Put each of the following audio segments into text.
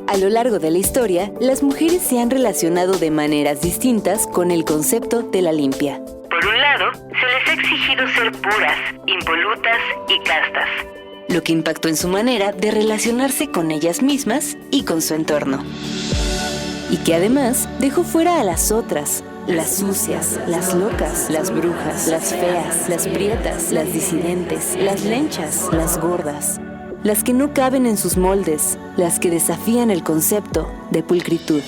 A lo largo de la historia, las mujeres se han relacionado de maneras distintas con el concepto de la limpia. Por un lado, se les ha exigido ser puras, impolutas y castas, lo que impactó en su manera de relacionarse con ellas mismas y con su entorno. Y que además dejó fuera a las otras, las sucias, las locas, las brujas, las feas, las prietas, las disidentes, las lenchas, las gordas, las que no caben en sus moldes, las que desafían el concepto de pulcritud.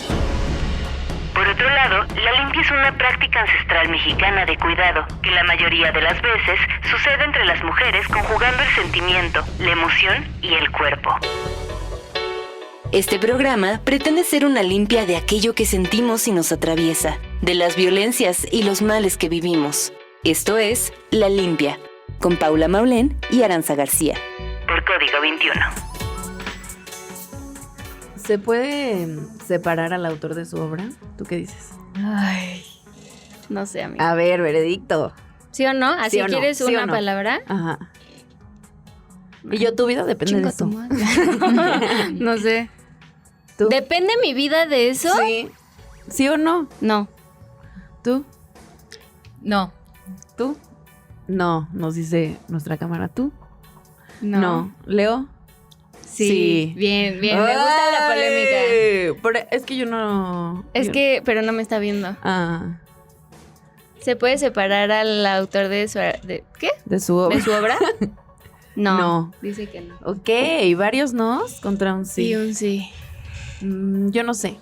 Por otro lado, la limpia es una práctica ancestral mexicana de cuidado, que la mayoría de las veces sucede entre las mujeres conjugando el sentimiento, la emoción y el cuerpo. Este programa pretende ser una limpia de aquello que sentimos y nos atraviesa, de las violencias y los males que vivimos. Esto es La Limpia, con Paula Maulén y Aranza García. Por Código 21. ¿Se puede separar al autor de su obra? ¿Tú qué dices? Ay, no sé, amiga. A ver, veredicto. ¿Sí o no? ¿Así ¿Sí o no? quieres ¿Sí o una no? palabra? Ajá. Y yo, tu vida depende Chinga de eso. tu madre. No sé. ¿Tú? ¿Depende mi vida de eso? Sí. ¿Sí o no? No. ¿Tú? No. ¿Tú? No, nos dice nuestra cámara. ¿Tú? No. ¿Leo? Sí. Bien, bien. Me gusta la polémica. Pero es que yo no... Pero no me está viendo. Ah, ¿Se puede separar al autor de su... ¿Qué? de su obra. ¿De su obra? No. No. Dice que no. Ok, varios nos contra un sí. Y un sí. Yo no sé.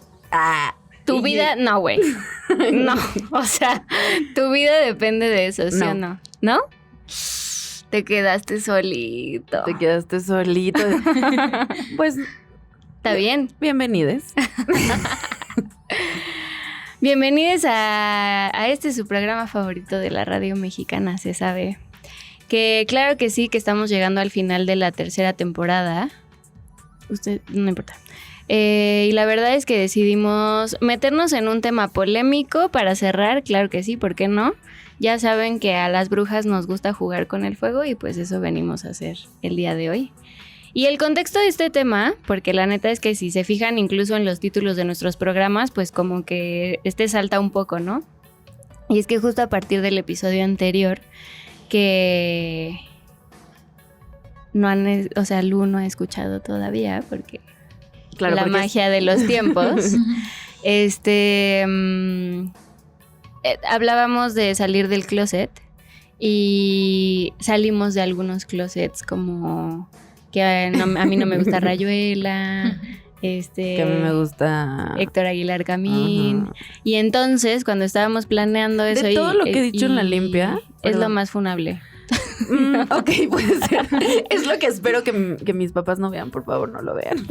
Tu vida, no, güey. No, o sea, tu vida depende de eso, ¿sí No. o no? ¿No? Te quedaste solito. Te quedaste solito. Pues, ¿Está bien? bienvenides. Bienvenidos a este su programa favorito de la radio mexicana, se sabe. Que claro que sí, que estamos llegando al final de la tercera temporada. No importa. Y la verdad es que decidimos meternos en un tema polémico para cerrar, claro que sí, ¿por qué no? Ya saben que a las brujas nos gusta jugar con el fuego y pues eso venimos a hacer el día de hoy. Y el contexto de este tema, porque la neta es que si se fijan incluso en los títulos de nuestros programas, pues como que salta un poco, ¿no? Y es que justo a partir del episodio anterior, que no han, o sea, Lu no ha escuchado todavía, porque... Claro, la porque magia de los tiempos. Hablábamos de salir del closet y salimos de algunos closets como que a mí no me gusta Rayuela, que a mí me gusta... Héctor Aguilar Camín. Ajá. Y entonces cuando estábamos planeando eso... De todo lo que he dicho en la limpia... Es lo perdón. más funable. Ok, puede ser. Es lo que espero que mis papás no vean, por favor, no lo vean.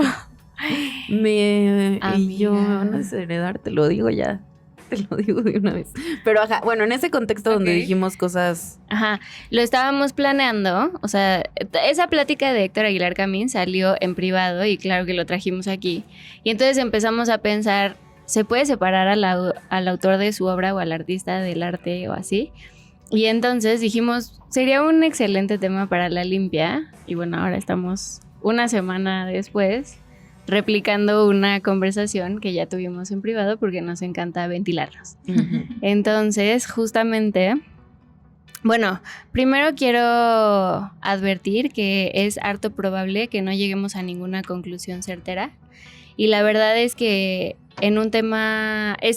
Y yo me van a desheredar, te lo digo ya. Te lo digo de una vez. Pero ajá, bueno, en ese contexto donde dijimos cosas... Ajá, lo estábamos planeando, o sea, esa plática de Héctor Aguilar Camín salió en privado y claro que lo trajimos aquí. Y entonces empezamos a pensar, ¿se puede separar al autor de su obra o al artista del arte o así? Y entonces dijimos, sería un excelente tema para la limpia. Y bueno, ahora estamos una semana después replicando una conversación que ya tuvimos en privado porque nos encanta ventilarnos. Uh-huh. Entonces, justamente, bueno, primero quiero advertir que es harto probable que no lleguemos a ninguna conclusión certera. Y la verdad es que es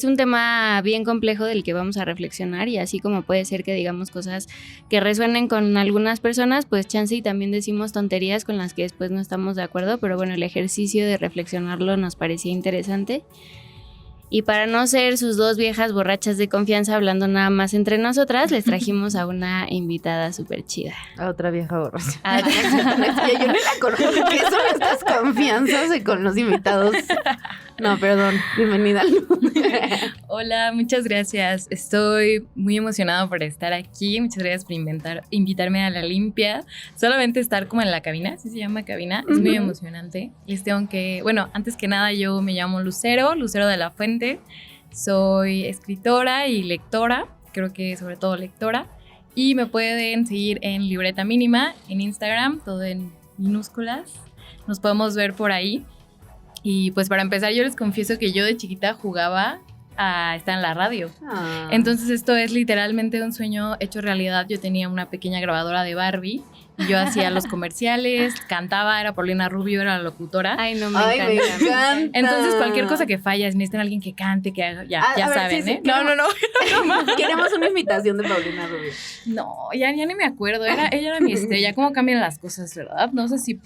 un tema bien complejo del que vamos a reflexionar y así como puede ser que digamos cosas que resuenen con algunas personas, pues chance y también decimos tonterías con las que después no estamos de acuerdo, pero bueno, el ejercicio de reflexionarlo nos parecía interesante. Y para no ser sus dos viejas borrachas de confianza hablando nada más entre nosotras, les trajimos a una invitada súper chida. A otra vieja borracha. Ah, Yo no la conozco. ¿Qué son estas confianzas con los invitados? No, perdón. Bienvenida. Hola, muchas gracias. Estoy muy emocionada por estar aquí. Muchas gracias por invitarme a La Limpia. Solamente estar como en la cabina, ¿sí se llama cabina? Es muy emocionante. Les tengo que... Bueno, antes que nada yo me llamo Lucero de la Fuente. Soy escritora y lectora. Creo que sobre todo lectora. Y me pueden seguir en Libreta Mínima, en Instagram, todo en minúsculas. Nos podemos ver por ahí. Y pues para empezar, yo les confieso que yo de chiquita jugaba a estar en la radio. Ah. Entonces esto es literalmente un sueño hecho realidad. Yo tenía una pequeña grabadora de Barbie y yo hacía los comerciales, cantaba, era Paulina Rubio, era la locutora. Ay, no, me Ay, me encanta. encanta. Entonces cualquier cosa que falla, si necesitan a alguien que cante, que haga, ya A ver, saben, sí, ¿eh? sí, No. Queremos una invitación de Paulina Rubio. No, ya ni me acuerdo. Ella era mi estrella. ¿Cómo cambian las cosas, verdad? No sé si...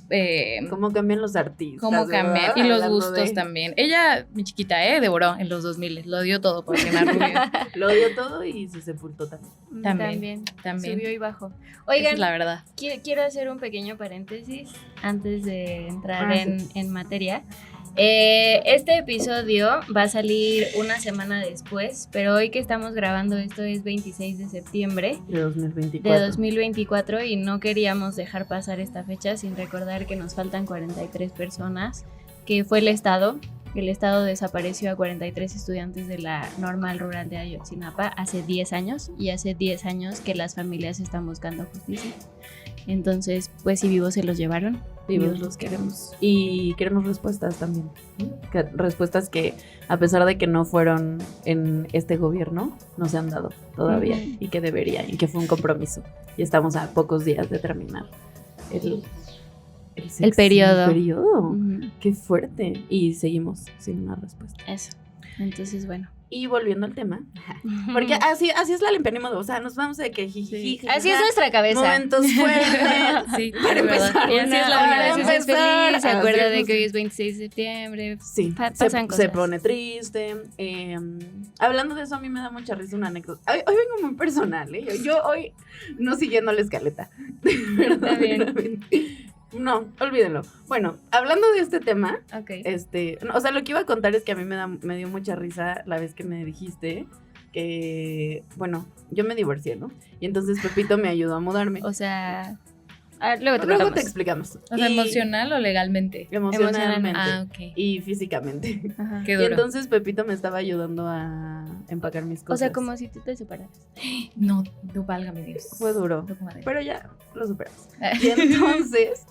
¿Cómo cambian los artistas? cómo cambian. ¿verdad? Y los Hablando gustos de- también. Ella, mi chiquita, devoró en los 2000. Lo dio todo por Paulina Rubio. Lo dio todo y se sepultó también. También. Subió y bajó. Esa Oigan, es la verdad. quiero hacer un pequeño paréntesis antes de entrar Ah, en materia. Este episodio va a salir una semana después, pero hoy que estamos grabando esto es 26 de septiembre De 2024. de 2024 y no queríamos dejar pasar esta fecha sin recordar que nos faltan 43 personas, que fue el Estado. El Estado desapareció a 43 estudiantes de la Normal Rural de Ayotzinapa hace 10 años y hace 10 años que las familias están buscando justicia. Entonces, pues si vivos se los llevaron, Vivos los queremos. Y queremos respuestas también. ¿no? Respuestas que, a pesar de que no fueron en este gobierno, no se han dado todavía. Ujú. Y que deberían, y que fue un compromiso. Y estamos a pocos días de terminar El periodo. Periodo. Qué fuerte. Y seguimos sin una respuesta. Eso. Entonces, bueno. Y volviendo al tema, porque así es la limpianimo, o sea, nos vamos de que jiji, Así es nuestra cabeza. momentos fuertes. Sí, Para de verdad. empezar, Y así es la para vida. A veces es empezar, feliz, se así acuerda es. de que hoy es 26 de septiembre. Sí, Pasan se cosas. pone triste. Hablando de eso, a mí me da mucha risa una anécdota. Hoy vengo muy personal, ¿eh? Yo hoy no siguiendo la escaleta. Está bien. Verdaderamente. No, olvídenlo. Bueno, hablando de este tema, Ok. no, o sea, lo que iba a contar es que a mí me dio mucha risa la vez que me dijiste que, bueno, yo me divorcié, ¿no? Y entonces Pepito me ayudó a mudarme. O sea, luego te Luego contamos. te explicamos. O sea, Y- ¿emocional o legalmente? Emocionalmente. Ah, ok. Y físicamente. Ajá. Qué Y duro. entonces Pepito me estaba ayudando a empacar mis cosas. O sea, como si tú te separaras. No, válgame Dios. Fue duro. Toco madera. Pero ya lo superamos. Y entonces,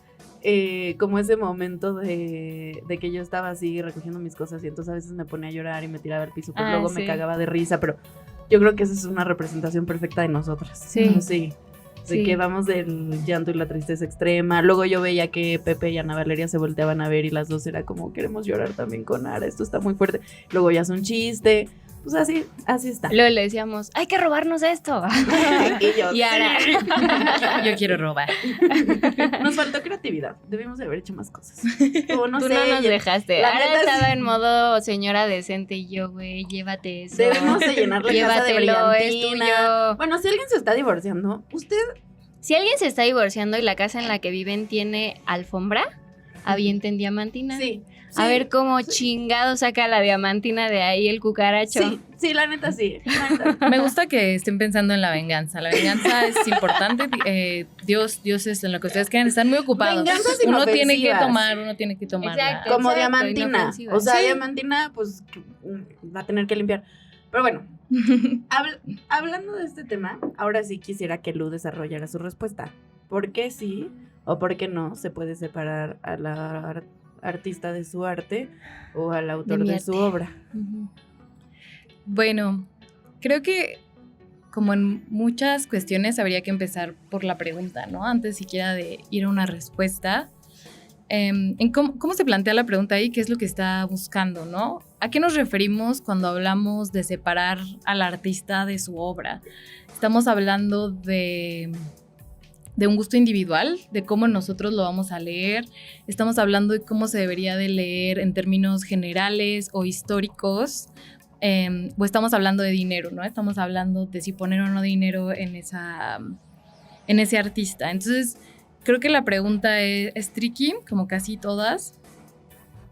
como ese momento de que yo estaba así recogiendo mis cosas y entonces a veces me ponía a llorar y me tiraba al piso, pues luego me sí. cagaba de risa, pero yo creo que esa es una representación perfecta de nosotras. Sí. Sí. De Sí. que vamos del llanto y la tristeza extrema. Luego yo veía que Pepe y Ana Valeria se volteaban a ver y las dos era como, queremos llorar también con Ara, esto está muy fuerte. Luego ya es un chiste. Pues así está. Luego le decíamos, hay que robarnos esto. Y yo, Y ahora. Yo quiero robar. nos faltó creatividad. Debimos de haber hecho más cosas. O no Tú sé, no nos dejaste. la Ahora neta estaba sí. en modo señora decente y yo, güey, llévate eso. Debemos de llenar la casa de Llévatelo, es brillantina. tuyo. Bueno, si alguien se está divorciando, usted Si alguien se está divorciando y la casa en la que viven tiene alfombra, avienten diamantina. sí. A sí, ver cómo chingado saca la diamantina de ahí el cucaracho. Sí, la neta sí. La neta. Me gusta que estén pensando en la venganza. La venganza es importante. Dios es en lo que ustedes quieran. Están muy ocupados. Venganzas Uno tiene que inofensivas. tomar. Exacto. Como Exacto, diamantina. inofensivas. O sea, Sí. diamantina, pues va a tener que limpiar. Pero bueno, hablando de este tema, ahora sí quisiera que Lu desarrollara su respuesta. ¿Por qué sí o por qué no se puede separar a la artista de su arte o al autor mi de su arte. obra? Ujú. Bueno, creo que como en muchas cuestiones habría que empezar por la pregunta, ¿no? Antes siquiera de ir a una respuesta. En cómo se plantea la pregunta ahí, qué es lo que está buscando, ¿no? ¿A qué nos referimos cuando hablamos de separar al artista de su obra? Estamos hablando de un gusto individual, de cómo nosotros lo vamos a leer. Estamos hablando de cómo se debería de leer en términos generales o históricos. O estamos hablando de dinero, ¿no? Estamos hablando de si poner o no dinero en ese artista. Entonces, creo que la pregunta es tricky, como casi todas,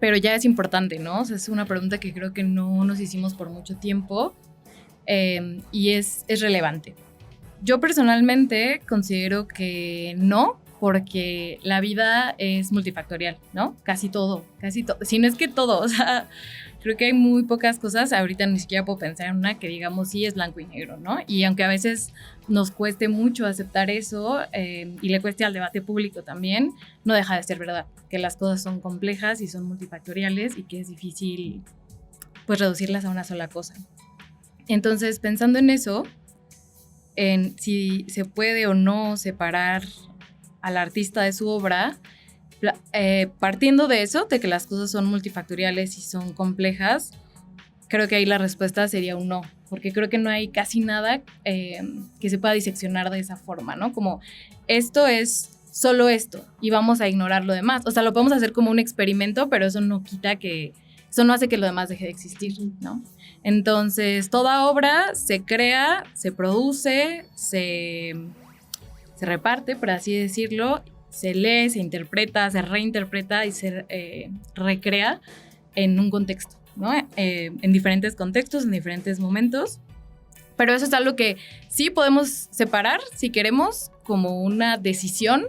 pero ya es importante, ¿no? O sea, es una pregunta que creo que no nos hicimos por mucho tiempo y es relevante. Yo personalmente considero que no, porque la vida es multifactorial, ¿no? Casi todo. Si no es que todo, o sea, Creo que hay muy pocas cosas, ahorita ni siquiera puedo pensar en una que digamos sí es blanco y negro, ¿no? Y aunque a veces nos cueste mucho aceptar eso y le cueste al debate público también, no deja de ser verdad, que las cosas son complejas y son multifactoriales y que es difícil pues reducirlas a una sola cosa. Entonces, pensando en eso, en si se puede o no separar al artista de su obra, partiendo de eso, de que las cosas son multifactoriales y son complejas, creo que ahí la respuesta sería un no, porque creo que no hay casi nada que se pueda diseccionar de esa forma, ¿no? Como esto es solo esto y vamos a ignorar lo demás. O sea, lo podemos hacer como un experimento, pero eso no quita que, eso no hace que lo demás deje de existir, ¿no? Entonces, toda obra se crea, se produce, se reparte, por así decirlo, se lee, se interpreta, se reinterpreta y se recrea en un contexto, ¿no? En diferentes contextos, en diferentes momentos. Pero eso es algo que sí podemos separar, si queremos, como una decisión,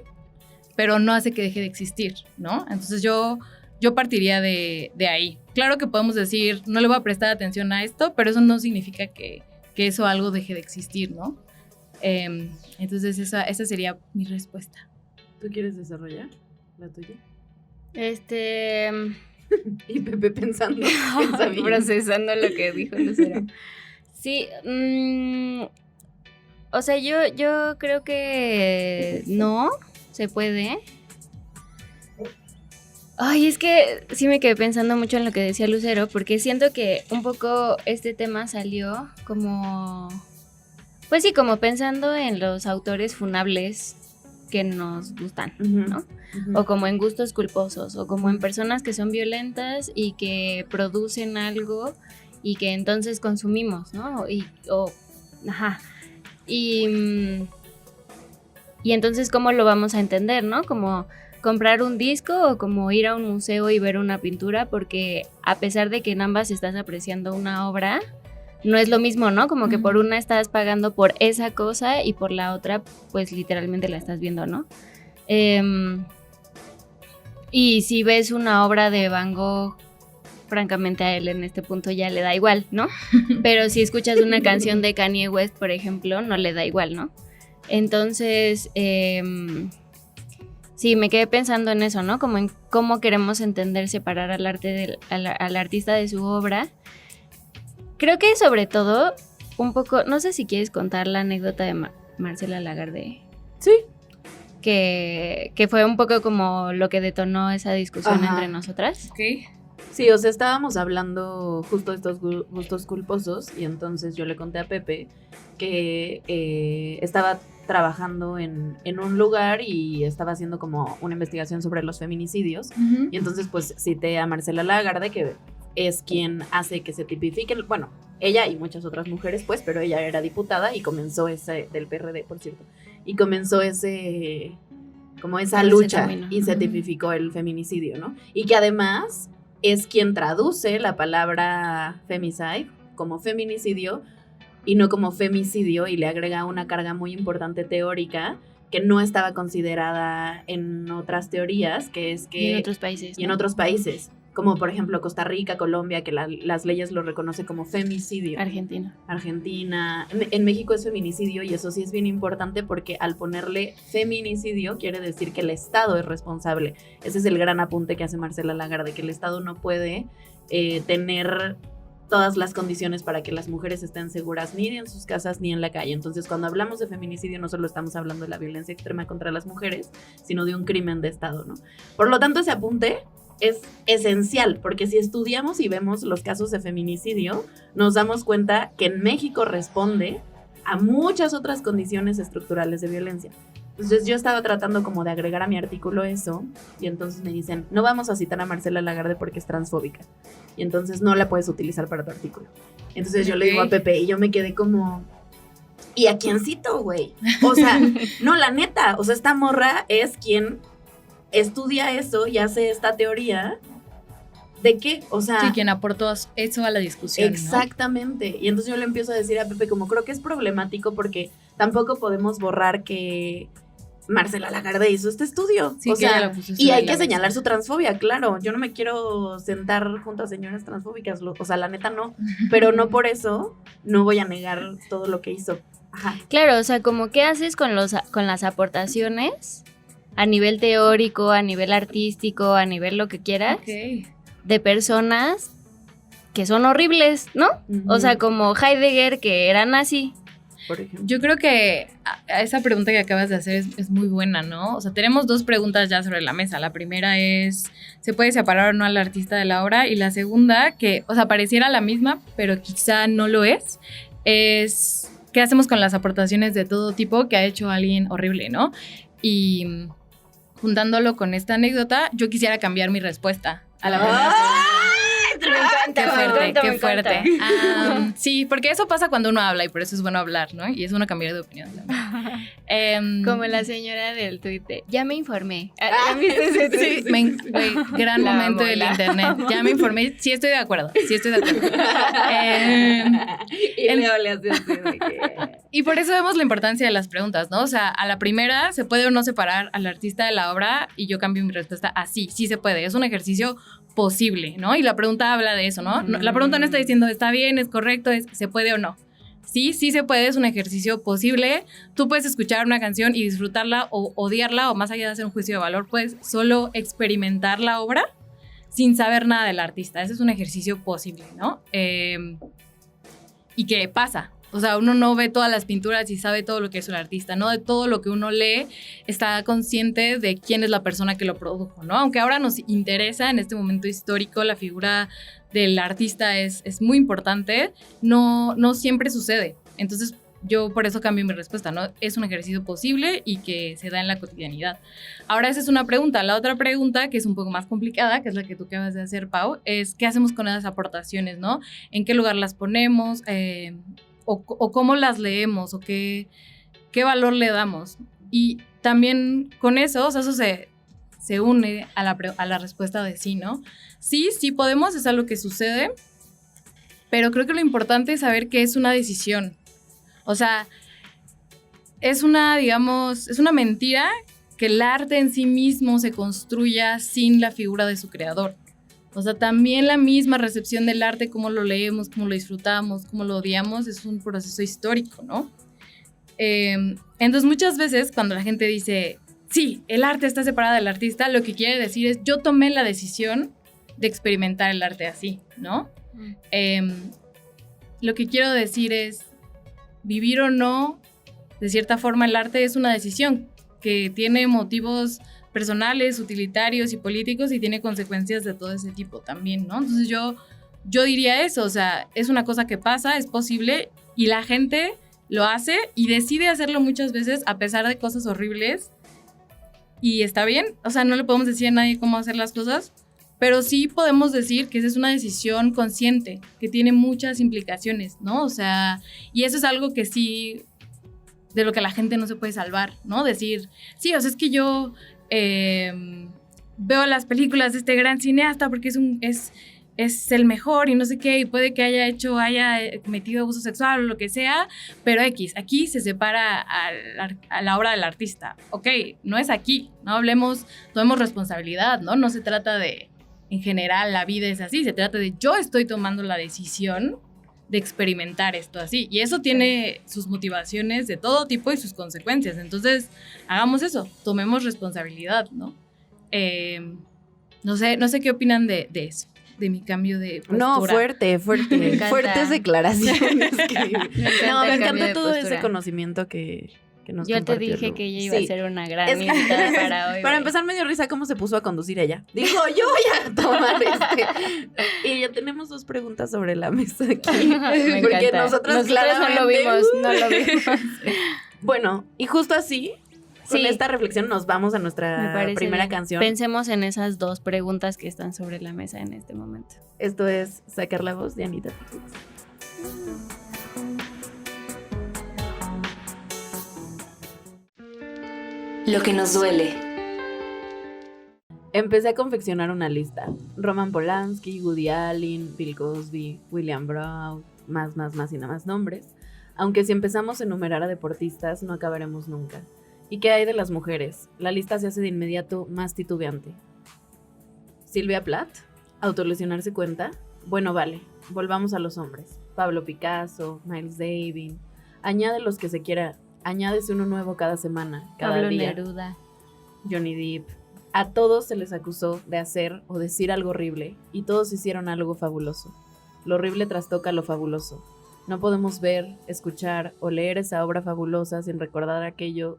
pero no hace que deje de existir, ¿no? Entonces yo partiría de ahí. Claro que podemos decir, no le voy a prestar atención a esto, pero eso no significa que eso algo deje de existir, ¿no? Entonces esa sería mi respuesta. ¿Tú quieres desarrollar la tuya? Y Pepe pensando. procesando lo que dijo Lucero. Sí, o sea, yo creo que no se puede. Ay, es que sí me quedé pensando mucho en lo que decía Lucero, porque siento que un poco este tema salió como, pues sí, como pensando en los autores funables que nos gustan, ¿no? Uh-huh. O como en gustos culposos, o como en personas que son violentas y que producen algo y que entonces consumimos, ¿no? Y entonces, ¿cómo lo vamos a entender, no? Como comprar un disco o como ir a un museo y ver una pintura, porque a pesar de que en ambas estás apreciando una obra, no es lo mismo, ¿no? Como que por una estás pagando por esa cosa y por la otra, pues literalmente la estás viendo, ¿no? Y si ves una obra de Van Gogh, francamente a él en este punto ya le da igual, ¿no? Pero si escuchas una canción de Kanye West, por ejemplo, no le da igual, ¿no? Entonces, sí, me quedé pensando en eso, ¿no? Como en cómo queremos entender, separar al arte al artista de su obra. Creo que sobre todo, un poco, no sé si quieres contar la anécdota de Marcela Lagarde. Sí. Que fue un poco como lo que detonó esa discusión entre nosotras. Ok. Sí, o sea, estábamos hablando justo de estos gustos culposos y entonces yo le conté a Pepe que estaba trabajando en un lugar y estaba haciendo como una investigación sobre los feminicidios. Uh-huh. Y entonces pues cité a Marcela Lagarde, que es quien hace que se tipifiquen, bueno, ella y muchas otras mujeres, pues, pero ella era diputada y comenzó del PRD, por cierto, y comenzó como esa lucha y se tipificó el feminicidio, ¿no? Y que además es quien traduce la palabra femicide como feminicidio y no como femicidio, y le agrega una carga muy importante teórica que no estaba considerada en otras teorías, que es que... Y en otros países. Y en otros países, como por ejemplo Costa Rica, Colombia, que las leyes lo reconocen como femicidio. Argentina. En México es feminicidio, y eso sí es bien importante porque al ponerle feminicidio quiere decir que el Estado es responsable. Ese es el gran apunte que hace Marcela Lagarde, que el Estado no puede tener todas las condiciones para que las mujeres estén seguras ni en sus casas ni en la calle. Entonces, cuando hablamos de feminicidio, no solo estamos hablando de la violencia extrema contra las mujeres, sino de un crimen de Estado, ¿no? Por lo tanto, ese apunte es esencial, porque si estudiamos y vemos los casos de feminicidio, nos damos cuenta que en México responde a muchas otras condiciones estructurales de violencia. Entonces yo estaba tratando como de agregar a mi artículo eso, y entonces me dicen, no vamos a citar a Marcela Lagarde porque es transfóbica, y entonces no la puedes utilizar para tu artículo. Entonces yo le digo a Pepe, y yo me quedé como, ¿y a quién cito, güey? O sea, no, la neta, o sea, esta morra es quien estudia eso y hace esta teoría. ¿De qué? O sea... Sí, quien aportó eso a la discusión, exactamente, ¿no? Y entonces yo le empiezo a decir a Pepe como, creo que es problemático porque tampoco podemos borrar que Marcela Lagarde hizo este estudio. Sí, o que ella sea, lo puso y sobre hay la que mesa. señalar su transfobia, claro. Yo no me quiero sentar junto a señoras transfóbicas, o sea, la neta no. Pero no por eso no voy a negar todo lo que hizo. Ajá. Claro, o sea, como qué haces con las aportaciones a nivel teórico, a nivel artístico, a nivel lo que quieras, Ok. de personas que son horribles, ¿no? O sea, como Heidegger, que era nazi. por ejemplo. Yo creo que a esa pregunta que acabas de hacer es muy buena, ¿no? O sea, tenemos dos preguntas ya sobre la mesa. La primera es, ¿se puede separar o no al artista de la obra? Y la segunda, que, o sea, pareciera la misma, pero quizá no lo es ¿qué hacemos con las aportaciones de todo tipo que ha hecho alguien horrible, ¿no? Y juntándolo con esta anécdota, yo quisiera cambiar mi respuesta a la primera pregunta. Qué fuerte. Sí, porque eso pasa cuando uno habla y por eso es bueno hablar, ¿no? Y es bueno cambiar de opinión también. Como la señora del tuit de, ya me informé. ¿Viste ese tuit? Sí, güey, gran La momento amo, del la internet. Ya me informé, sí estoy de acuerdo. Y Leo le hace así de que... Y por eso vemos la importancia de las preguntas, ¿no? O sea, a la primera, ¿se puede o no separar al artista de la obra? Y yo cambio mi respuesta a sí se puede. Es un ejercicio posible, ¿no? Y la pregunta habla de eso, ¿no? La pregunta no está diciendo, ¿está bien, es correcto, ¿se puede o no? Sí se puede, es un ejercicio posible. Tú puedes escuchar una canción y disfrutarla o odiarla, o más allá de hacer un juicio de valor, puedes solo experimentar la obra sin saber nada del artista. Ese es un ejercicio posible, ¿no? Y que pasa. O sea, uno no ve todas las pinturas y sabe todo lo que es un artista, ¿no? De todo lo que uno lee, está consciente de quién es la persona que lo produjo, ¿no? Aunque ahora nos interesa en este momento histórico, la figura del artista es muy importante, no siempre sucede. Entonces, yo por eso cambio mi respuesta, ¿no? Es un ejercicio posible y que se da en la cotidianidad. Ahora, esa es una pregunta. La otra pregunta, que es un poco más complicada, que es la que tú acabas de hacer, Pau, es ¿qué hacemos con esas aportaciones, ¿no? ¿En qué lugar las ponemos? O cómo las leemos, o qué valor le damos. Y también con eso, o sea, eso se une a la respuesta de sí, ¿no? Sí podemos, es algo que sucede, pero creo que lo importante es saber que es una decisión. O sea, es una mentira que el arte en sí mismo se construya sin la figura de su creador. O sea, también la misma recepción del arte, cómo lo leemos, cómo lo disfrutamos, cómo lo odiamos, es un proceso histórico, ¿no? Entonces, muchas veces cuando la gente dice, sí, el arte está separado del artista, lo que quiere decir es, yo tomé la decisión de experimentar el arte así, ¿no? Lo que quiero decir es, vivir o no, de cierta forma, el arte es una decisión que tiene motivos personales, utilitarios y políticos y tiene consecuencias de todo ese tipo también, ¿no? Entonces yo diría eso, o sea, es una cosa que pasa, es posible y la gente lo hace y decide hacerlo muchas veces a pesar de cosas horribles y está bien, o sea, no le podemos decir a nadie cómo hacer las cosas, pero sí podemos decir que esa es una decisión consciente, que tiene muchas implicaciones, ¿no? O sea, y eso es algo que sí, de lo que la gente no se puede salvar, ¿no? Decir, sí, o sea, es que yo veo las películas de este gran cineasta porque es el mejor y no sé qué, y puede que haya cometido abuso sexual o lo que sea, pero aquí se separa a la obra del artista. Ok, no es aquí, no tomemos responsabilidad, ¿no? No se trata de, en general, la vida es así, se trata de yo estoy tomando la decisión de experimentar esto así. Y eso tiene sus motivaciones de todo tipo y sus consecuencias. Entonces, hagamos eso, tomemos responsabilidad, ¿no? No sé qué opinan de eso, de mi cambio de postura. No, fuerte. Me encanta. Fuertes declaraciones. Me cambio encanta de todo postura. ese conocimiento que nos Yo te compartió dije Lu. que ella iba Sí. a ser una gran Es que- invitada para hoy. Para güey. empezar, me dio risa cómo se puso a conducir ella. Dijo, yo voy a tomar Y ya tenemos 2 preguntas sobre la mesa aquí. Me Porque encanta. nosotros no lo vimos, no lo vimos. Bueno, y justo así, con Sí. esta reflexión nos vamos a Me nuestra parece primera bien. canción. Pensemos en esas 2 preguntas que están sobre la mesa en este momento. Esto es Sacar la Voz de Anita Tijoux. Lo que nos duele. Empecé a confeccionar una lista. Roman Polanski, Woody Allen, Bill Cosby, William Brown, más y nada más nombres. Aunque si empezamos a enumerar a deportistas no acabaremos nunca. ¿Y qué hay de las mujeres? La lista se hace de inmediato más titubeante. Silvia Plath, ¿autolesionarse cuenta? Bueno, vale, volvamos a los hombres. Pablo Picasso, Miles Davis, añade los que se quiera, añádese uno nuevo cada semana, cada Pablo día. Neruda. Johnny Depp. A todos se les acusó de hacer o decir algo horrible y todos hicieron algo fabuloso. Lo horrible trastoca lo fabuloso. No podemos ver, escuchar o leer esa obra fabulosa sin recordar aquello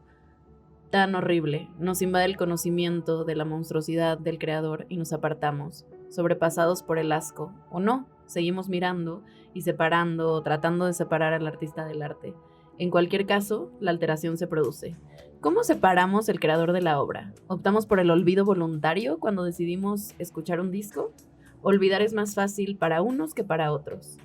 tan horrible. Nos invade el conocimiento de la monstruosidad del creador y nos apartamos, sobrepasados por el asco. O no, seguimos mirando y separando o tratando de separar al artista del arte. En cualquier caso, la alteración se produce. ¿Cómo separamos el creador de la obra? ¿Optamos por el olvido voluntario cuando decidimos escuchar un disco? Olvidar es más fácil para unos que para otros.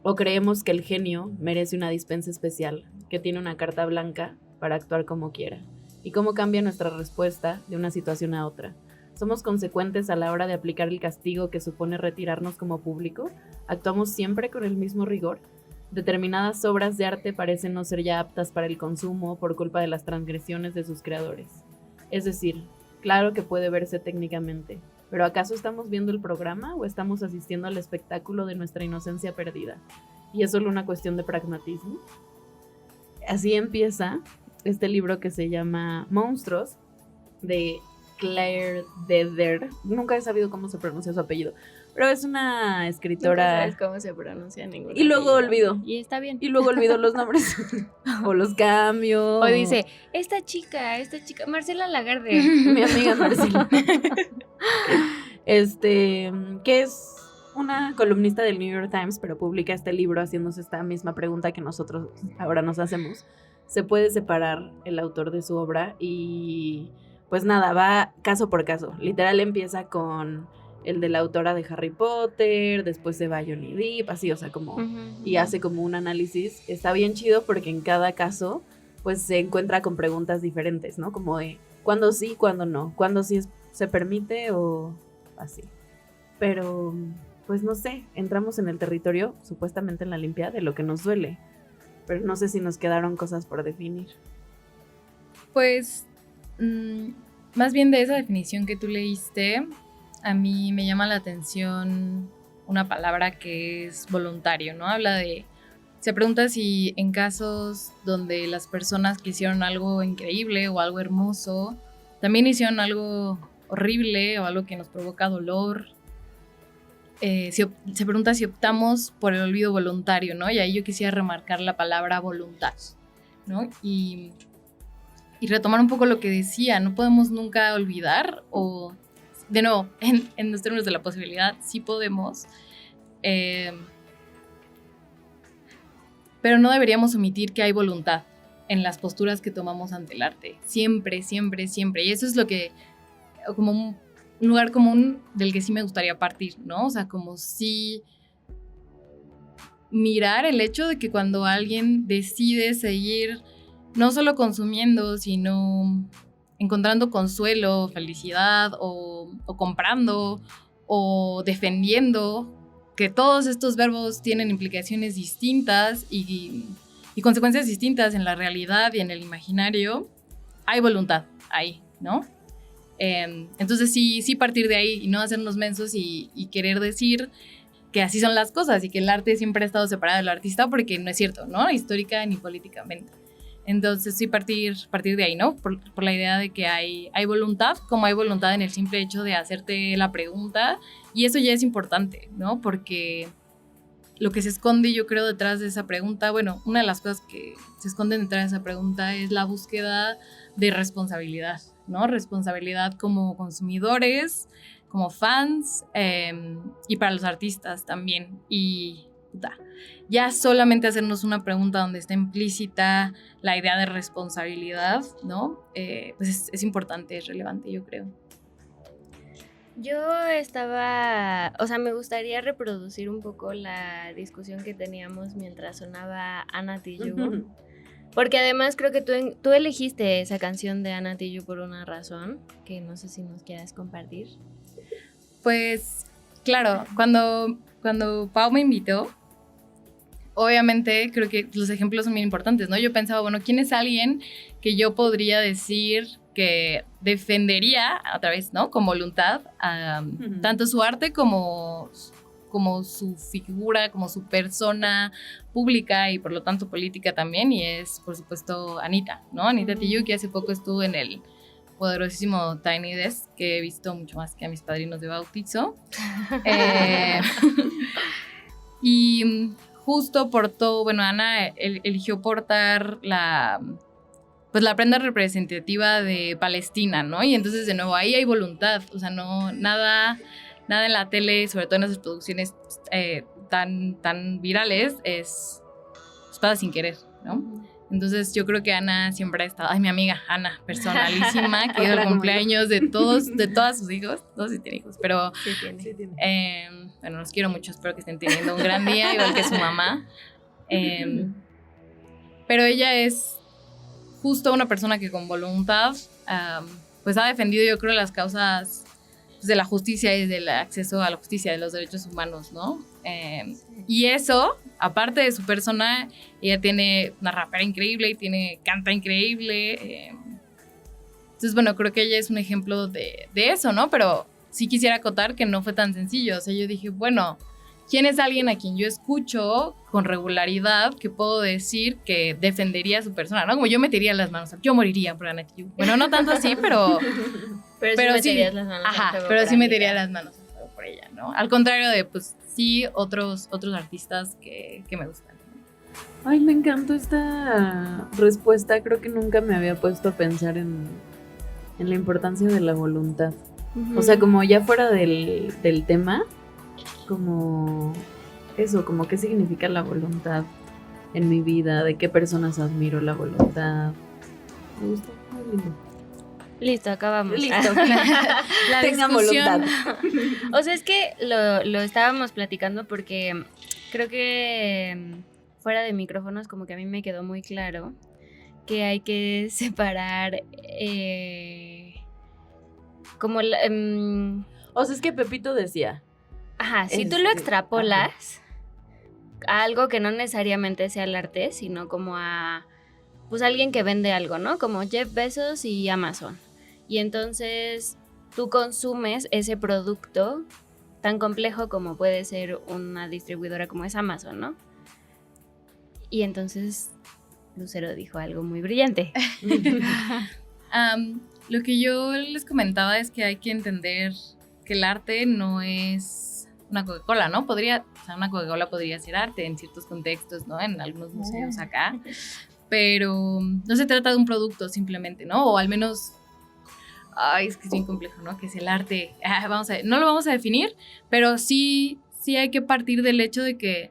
¿O creemos que el genio merece una dispensa especial, que tiene una carta blanca para actuar como quiera? ¿Y cómo cambia nuestra respuesta de una situación a otra? ¿Somos consecuentes a la hora de aplicar el castigo que supone retirarnos como público? ¿Actuamos siempre con el mismo rigor? Determinadas obras de arte parecen no ser ya aptas para el consumo por culpa de las transgresiones de sus creadores. Es decir, claro que puede verse técnicamente, pero ¿acaso estamos viendo el programa o estamos asistiendo al espectáculo de nuestra inocencia perdida? ¿Y es solo una cuestión de pragmatismo? Así empieza este libro que se llama Monstruos, de Claire Dever. Nunca he sabido cómo se pronuncia su apellido, pero es una escritora. Nunca sabes cómo se pronuncia ninguna. Y luego olvido. Y está bien. Y luego olvido los nombres. O los cambio. O dice, esta chica, Marcela Lagarde. Mi amiga Marcela. Que es una columnista del New York Times, pero publica este libro haciéndose esta misma pregunta que nosotros ahora nos hacemos. ¿Se puede separar el autor de su obra? Y pues nada, va caso por caso. Literal empieza con el de la autora de Harry Potter, después se va a Johnny Depp, así, o sea, como, y hace como un análisis. Está bien chido porque en cada caso, pues se encuentra con preguntas diferentes, ¿no? Como de, ¿cuándo sí, cuándo no? ¿Cuándo sí se permite o así? Pero, pues no sé, entramos en el territorio, supuestamente en la limpia, de lo que nos duele. Pero no sé si nos quedaron cosas por definir. Pues, más bien de esa definición que tú leíste, a mí me llama la atención una palabra que es voluntario, ¿no? Se pregunta si en casos donde las personas que hicieron algo increíble o algo hermoso, también hicieron algo horrible o algo que nos provoca dolor. Se pregunta si optamos por el olvido voluntario, ¿no? Y ahí yo quisiera remarcar la palabra voluntad, ¿no? Y retomar un poco lo que decía, no podemos nunca olvidar, o de nuevo, en los términos de la posibilidad, sí podemos, pero no deberíamos omitir que hay voluntad en las posturas que tomamos ante el arte, siempre, siempre, siempre, y eso es lo que, como un lugar común del que sí me gustaría partir, ¿no? O sea, como si mirar el hecho de que cuando alguien decide seguir no solo consumiendo, sino encontrando consuelo, felicidad o comprando o defendiendo, que todos estos verbos tienen implicaciones distintas y consecuencias distintas en la realidad y en el imaginario, hay voluntad ahí, ¿no? Entonces sí partir de ahí y no hacernos mensos y querer decir que así son las cosas y que el arte siempre ha estado separado del artista, porque no es cierto, ¿no? Histórica ni políticamente. Entonces sí partir de ahí, ¿no? Por la idea de que hay voluntad, como hay voluntad en el simple hecho de hacerte la pregunta, y eso ya es importante, ¿no? Porque lo que se esconde, yo creo, detrás de esa pregunta, bueno, una de las cosas que se esconden detrás de esa pregunta es la búsqueda de responsabilidad, ¿no? Responsabilidad como consumidores, como fans, y para los artistas también. Y ya solamente hacernos una pregunta donde está implícita la idea de responsabilidad, ¿no? Pues es importante, es relevante, yo creo. Yo me gustaría reproducir un poco la discusión que teníamos mientras sonaba Anna Tijoux. Porque además creo que tú elegiste esa canción de Anna Tijoux por una razón, que no sé si nos quieras compartir. Pues, claro, cuando Pau me invitó, obviamente creo que los ejemplos son bien importantes, ¿no? Yo pensaba, bueno, ¿quién es alguien que yo podría decir que defendería a través, ¿no? Con voluntad, tanto su arte como su figura, como su persona pública y por lo tanto política también, y es, por supuesto, Anita, ¿no? Anita Tijoux, que hace poco estuvo en el poderosísimo Tiny Desk, que he visto mucho más que a mis padrinos de bautizo. Y justo portó, bueno, Ana eligió portar la prenda representativa de Palestina, ¿no? Y entonces, de nuevo, ahí hay voluntad, o sea, nada en la tele, sobre todo en esas producciones tan virales, es espada sin querer, ¿no? Entonces yo creo que Ana siempre ha estado, mi amiga Ana, personalísima, que ha ido al cumpleaños de todas sus hijos, no sé si tiene hijos, pero Sí tiene. bueno, los quiero mucho, espero que estén teniendo un gran día, igual que su mamá. Pero ella es justo una persona que con voluntad pues ha defendido, yo creo, las causas de la justicia y del acceso a la justicia, de los derechos humanos, ¿no? Y eso, aparte de su persona, ella tiene una rapera increíble y canta increíble. Entonces, bueno, creo que ella es un ejemplo de eso, ¿no? Pero sí quisiera acotar que no fue tan sencillo. O sea, yo dije, bueno, ¿quién es alguien a quien yo escucho con regularidad que puedo decir que defendería a su persona, ¿no? Como yo metería las manos, yo moriría por Ana Tijoux. Bueno, no tanto así, pero Pero sí meterías las manos. Ajá, pero sí metería las manos por ella, ¿no? Al contrario de, pues, sí, otros artistas que me gustan. Ay, me encantó esta respuesta. Creo que nunca me había puesto a pensar en la importancia de la voluntad. O sea, como ya fuera del tema, como eso, como qué significa la voluntad en mi vida, de qué personas admiro la voluntad. Me gusta, muy lindo. Listo, acabamos. Listo. La Tengan discusión. voluntad. O sea, es que lo estábamos platicando porque creo que fuera de micrófonos como que a mí me quedó muy claro que hay que separar como O sea, es que Pepito decía. ajá, si tú lo extrapolas a algo que no necesariamente sea el arte, sino como a pues alguien que vende algo, ¿no? Como Jeff Bezos y Amazon. Y entonces tú consumes ese producto tan complejo como puede ser una distribuidora como es Amazon, ¿no? Y entonces Lucero dijo algo muy brillante. Lo que yo les comentaba es que hay que entender que el arte no es una Coca-Cola, ¿no? Una Coca-Cola podría ser arte en ciertos contextos, ¿no? En algunos museos acá. Pero no se trata de un producto simplemente, ¿no? O al menos, es que es bien complejo, ¿no? Que es el arte. Vamos a ver, no lo vamos a definir, pero sí hay que partir del hecho de que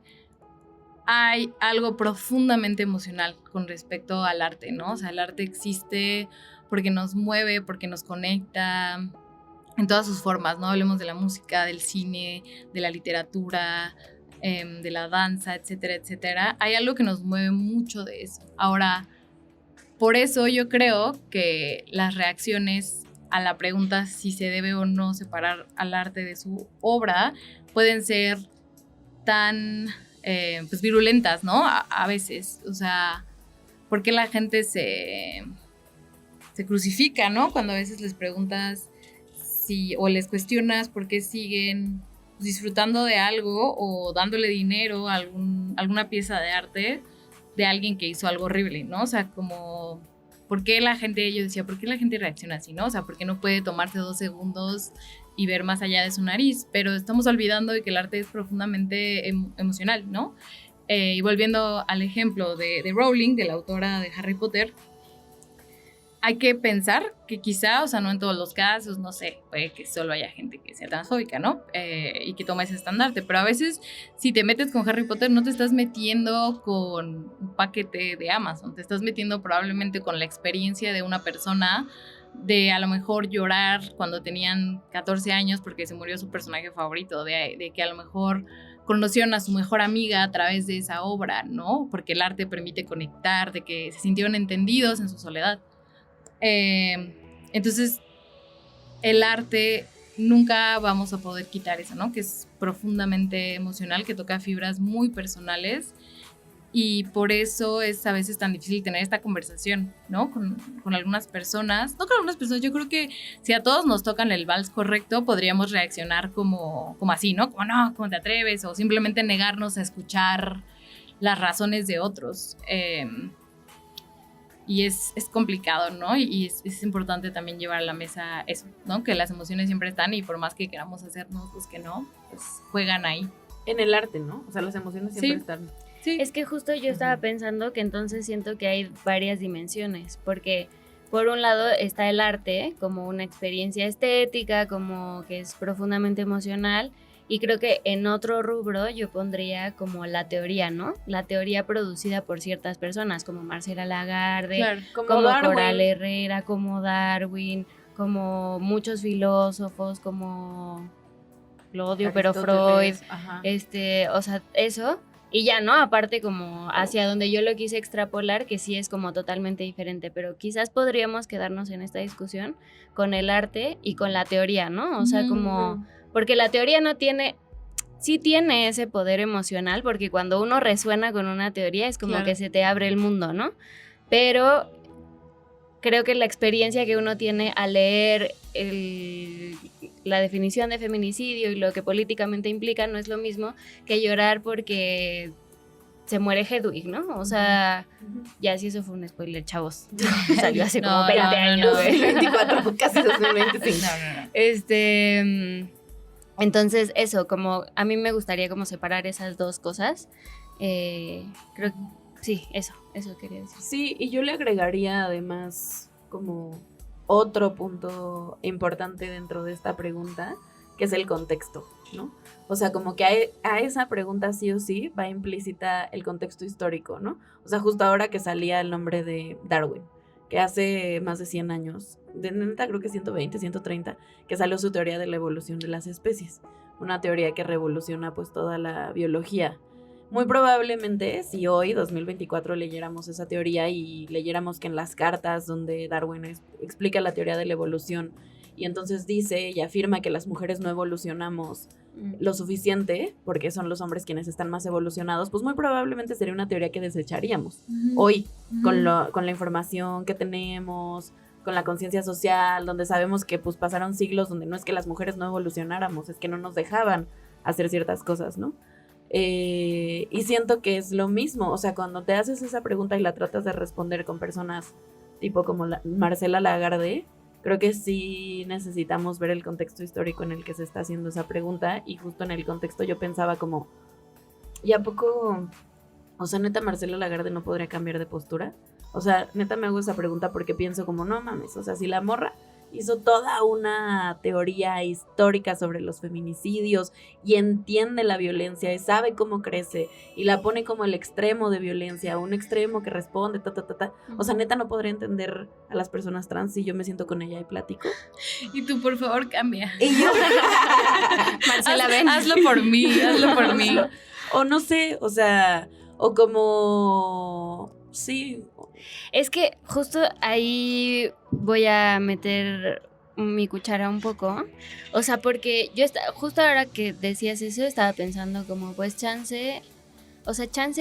hay algo profundamente emocional con respecto al arte, ¿no? O sea, el arte existe porque nos mueve, porque nos conecta en todas sus formas, ¿no? Hablemos de la música, del cine, de la literatura, de la danza, etcétera, etcétera. Hay algo que nos mueve mucho de eso. Ahora, por eso yo creo que las reacciones a la pregunta si se debe o no separar al arte de su obra pueden ser tan pues virulentas, ¿no? A veces, o sea, ¿por qué la gente se crucifica, ¿no? Cuando a veces les preguntas o les cuestionas por qué siguen disfrutando de algo o dándole dinero a alguna pieza de arte de alguien que hizo algo horrible, ¿no? O sea, como, ¿por qué la gente reacciona así, ¿no? O sea, ¿por qué no puede tomarse 2 segundos y ver más allá de su nariz? Pero estamos olvidando de que el arte es profundamente emocional, ¿no? Y volviendo al ejemplo de Rowling, de la autora de Harry Potter, hay que pensar que quizá, o sea, no en todos los casos, no sé, puede que solo haya gente que sea transfóbica, ¿no? Y que toma ese estandarte, pero a veces si te metes con Harry Potter no te estás metiendo con un paquete de Amazon, te estás metiendo probablemente con la experiencia de una persona de a lo mejor llorar cuando tenían 14 años porque se murió su personaje favorito, de que a lo mejor conocieron a su mejor amiga a través de esa obra, ¿no? Porque el arte permite conectar, de que se sintieron entendidos en su soledad. Entonces el arte nunca vamos a poder quitar eso, ¿no? Que es profundamente emocional, que toca fibras muy personales Y por eso es a veces tan difícil tener esta conversación, ¿no? Con algunas personas. No con algunas personas, yo creo que si a todos nos tocan el vals correcto, podríamos reaccionar como así, ¿no? Como no, ¿cómo te atreves? O simplemente negarnos a escuchar las razones de otros. Y es complicado, ¿no? Y es importante también llevar a la mesa eso, ¿no? Que las emociones siempre están y por más que queramos hacernos pues que no, pues juegan ahí. En el arte, ¿no? O sea, las emociones siempre están. Sí. Es que justo yo estaba pensando que entonces siento que hay varias dimensiones, porque por un lado está el arte como una experiencia estética, como que es profundamente emocional, y creo que en otro rubro yo pondría como la teoría, ¿no? La teoría producida por ciertas personas, como Marcela Lagarde, Claro, como Darwin. Coral Herrera, como Darwin, como muchos filósofos, como lo odio, pero Freud, Ajá. o sea, eso. Y ya, ¿no? Aparte como hacia donde yo lo quise extrapolar, que sí es como totalmente diferente, pero quizás podríamos quedarnos en esta discusión con el arte y con la teoría, ¿no? O sea, como... Porque la teoría no tiene... Sí tiene ese poder emocional, porque cuando uno resuena con una teoría es como que se te abre el mundo, ¿no? Pero creo que la experiencia que uno tiene al leer la definición de feminicidio y lo que políticamente implica no es lo mismo que llorar porque se muere Hedwig, ¿no? O sea, ya si eso fue un spoiler, chavos. Salió hace como 20 años. 24, casi 2025. Entonces, eso, como a mí me gustaría como separar esas dos cosas. Creo que sí, eso quería decir. Sí, y yo le agregaría además como otro punto importante dentro de esta pregunta, que es el contexto, ¿no? O sea, como que a esa pregunta sí o sí va implícita el contexto histórico, ¿no? O sea, justo ahora que salía el nombre de Darwin, que hace más de 100 años, de neta creo que 120, 130, que salió su teoría de la evolución de las especies, una teoría que revoluciona pues toda la biología. Muy probablemente, si hoy, 2024, leyéramos esa teoría y leyéramos que en las cartas donde Darwin explica la teoría de la evolución y entonces dice y afirma que las mujeres no evolucionamos lo suficiente, porque son los hombres quienes están más evolucionados, pues muy probablemente sería una teoría que desecharíamos hoy, con la información que tenemos, con la conciencia social, donde sabemos que pues pasaron siglos donde no es que las mujeres no evolucionáramos, es que no nos dejaban hacer ciertas cosas, ¿no? Y siento que es lo mismo, o sea, cuando te haces esa pregunta y la tratas de responder con personas tipo como Marcela Lagarde, creo que sí necesitamos ver el contexto histórico en el que se está haciendo esa pregunta, y justo en el contexto yo pensaba como, ¿y a poco, o sea, neta Marcela Lagarde no podría cambiar de postura? O sea, neta me hago esa pregunta porque pienso como, no mames, o sea, si la morra hizo toda una teoría histórica sobre los feminicidios y entiende la violencia y sabe cómo crece y la pone como el extremo de violencia, un extremo que responde, o sea, neta no podría entender a las personas trans si yo me siento con ella y platico. Y tú, por favor, cambia. Y yo, Marcela, ven. Hazlo por mí. O no sé, o sea, o como, sí. Es que justo ahí voy a meter mi cuchara un poco, o sea, porque yo justo ahora que decías eso estaba pensando como pues chance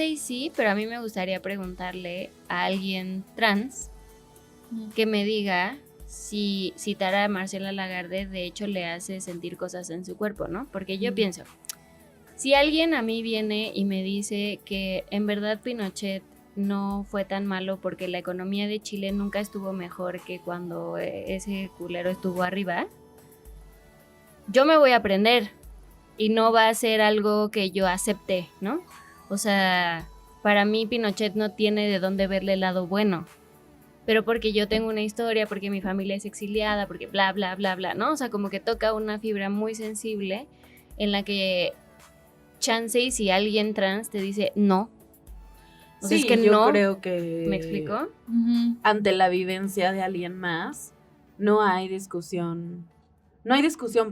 y sí, pero a mí me gustaría preguntarle a alguien trans que me diga si citar a Marcela Lagarde de hecho le hace sentir cosas en su cuerpo, ¿no? Porque yo pienso, si alguien a mí viene y me dice que en verdad Pinochet no fue tan malo porque la economía de Chile nunca estuvo mejor que cuando ese culero estuvo arriba, yo me voy a aprender y no va a ser algo que yo acepte, ¿no? O sea, para mí Pinochet no tiene de dónde verle el lado bueno, pero porque yo tengo una historia, porque mi familia es exiliada, porque bla, bla, bla, bla, ¿no? O sea, como que toca una fibra muy sensible en la que chance y si alguien trans te dice no, o sea, Sí, es que yo no, creo que ¿me explico? Ante la vivencia de alguien más, no hay discusión,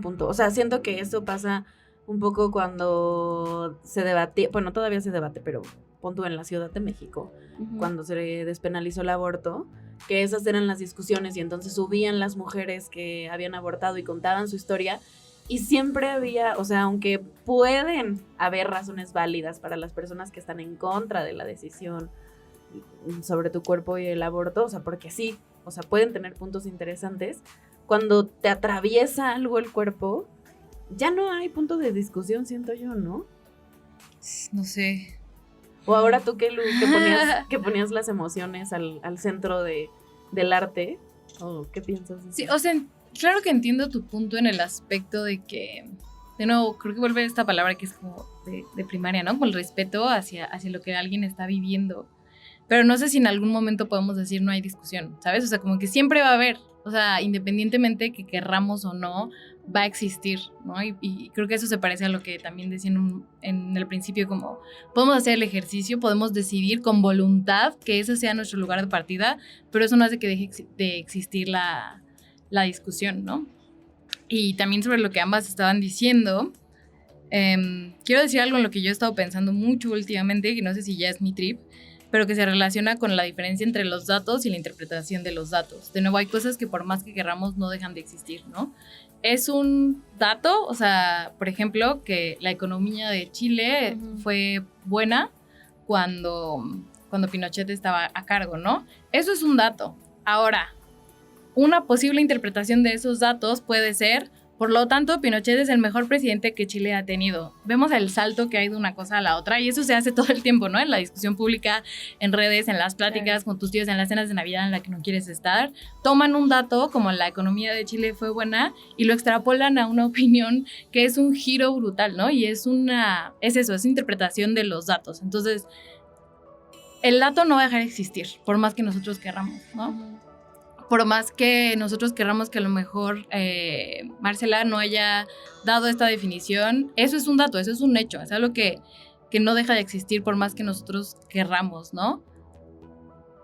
punto. O sea, siento que eso pasa un poco cuando se debate, bueno, todavía se debate, pero punto en la Ciudad de México, cuando se despenalizó el aborto, que esas eran las discusiones y entonces subían las mujeres que habían abortado y contaban su historia Y siempre había, o sea, aunque pueden haber razones válidas para las personas que están en contra de la decisión sobre tu cuerpo y el aborto, o sea, porque sí, o sea, pueden tener puntos interesantes, cuando te atraviesa algo el cuerpo, ya no hay punto de discusión, siento yo, ¿no? No sé. O ahora tú que ponías las emociones al centro del arte, ¿o qué piensas de eso? Sí, o sea, claro que entiendo tu punto en el aspecto de que, de nuevo, creo que vuelve esta palabra que es como de primaria, ¿no? Con el respeto hacia lo que alguien está viviendo. Pero no sé si en algún momento podemos decir no hay discusión, ¿sabes? O sea, como que siempre va a haber, o sea, independientemente que querramos o no, va a existir, ¿no? Y creo que eso se parece a lo que también decían en el principio, como podemos hacer el ejercicio, podemos decidir con voluntad que ese sea nuestro lugar de partida, pero eso no hace que deje de existir la discusión, ¿no? Y también sobre lo que ambas estaban diciendo, quiero decir algo en lo que yo he estado pensando mucho últimamente, que no sé si ya es mi trip, pero que se relaciona con la diferencia entre los datos y la interpretación de los datos. De nuevo, hay cosas que por más que querramos no dejan de existir, ¿no? Es un dato, o sea, por ejemplo, que la economía de Chile fue buena cuando Pinochet estaba a cargo, ¿no? Eso es un dato. Ahora, una posible interpretación de esos datos puede ser, por lo tanto, Pinochet es el mejor presidente que Chile ha tenido. Vemos el salto que hay de una cosa a la otra y eso se hace todo el tiempo, ¿no? En la discusión pública, en redes, en las pláticas con tus tíos, en las cenas de Navidad en la que no quieres estar. Toman un dato como la economía de Chile fue buena y lo extrapolan a una opinión que es un giro brutal, ¿no? Y es eso, es interpretación de los datos. Entonces, el dato no va a dejar de existir, por más que nosotros querramos, ¿no? Por más que nosotros querramos que a lo mejor Marcela no haya dado esta definición, eso es un dato, eso es un hecho, es algo que no deja de existir por más que nosotros querramos, ¿no?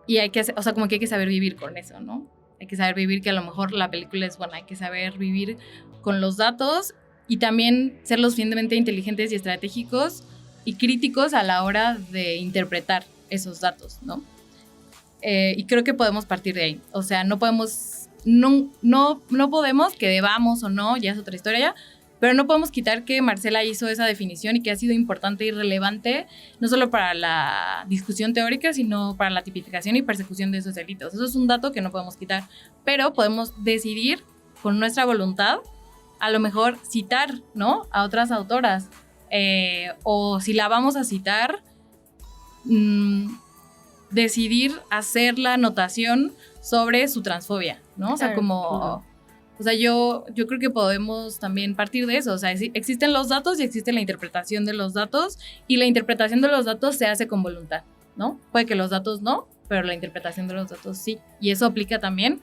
Y hay que hacer, o sea, como que hay que saber vivir con eso, ¿no? Hay que saber vivir que a lo mejor la película es buena, hay que saber vivir con los datos y también ser lo suficientemente inteligentes y estratégicos y críticos a la hora de interpretar esos datos, ¿no? Y creo que podemos partir de ahí. O sea, no podemos, que debamos o no, ya es otra historia, pero no podemos quitar que Marcela hizo esa definición y que ha sido importante y relevante, no solo para la discusión teórica, sino para la tipificación y persecución de esos delitos. Eso es un dato que no podemos quitar, pero podemos decidir con nuestra voluntad, a lo mejor citar, ¿no?, a otras autoras, o si la vamos a citar, decidir hacer la anotación sobre su transfobia, ¿no? O sea, o sea, yo creo que podemos también partir de eso. O sea, existen los datos y existe la interpretación de los datos y la interpretación de los datos se hace con voluntad, ¿no? Puede que los datos no, pero la interpretación de los datos sí. Y eso aplica también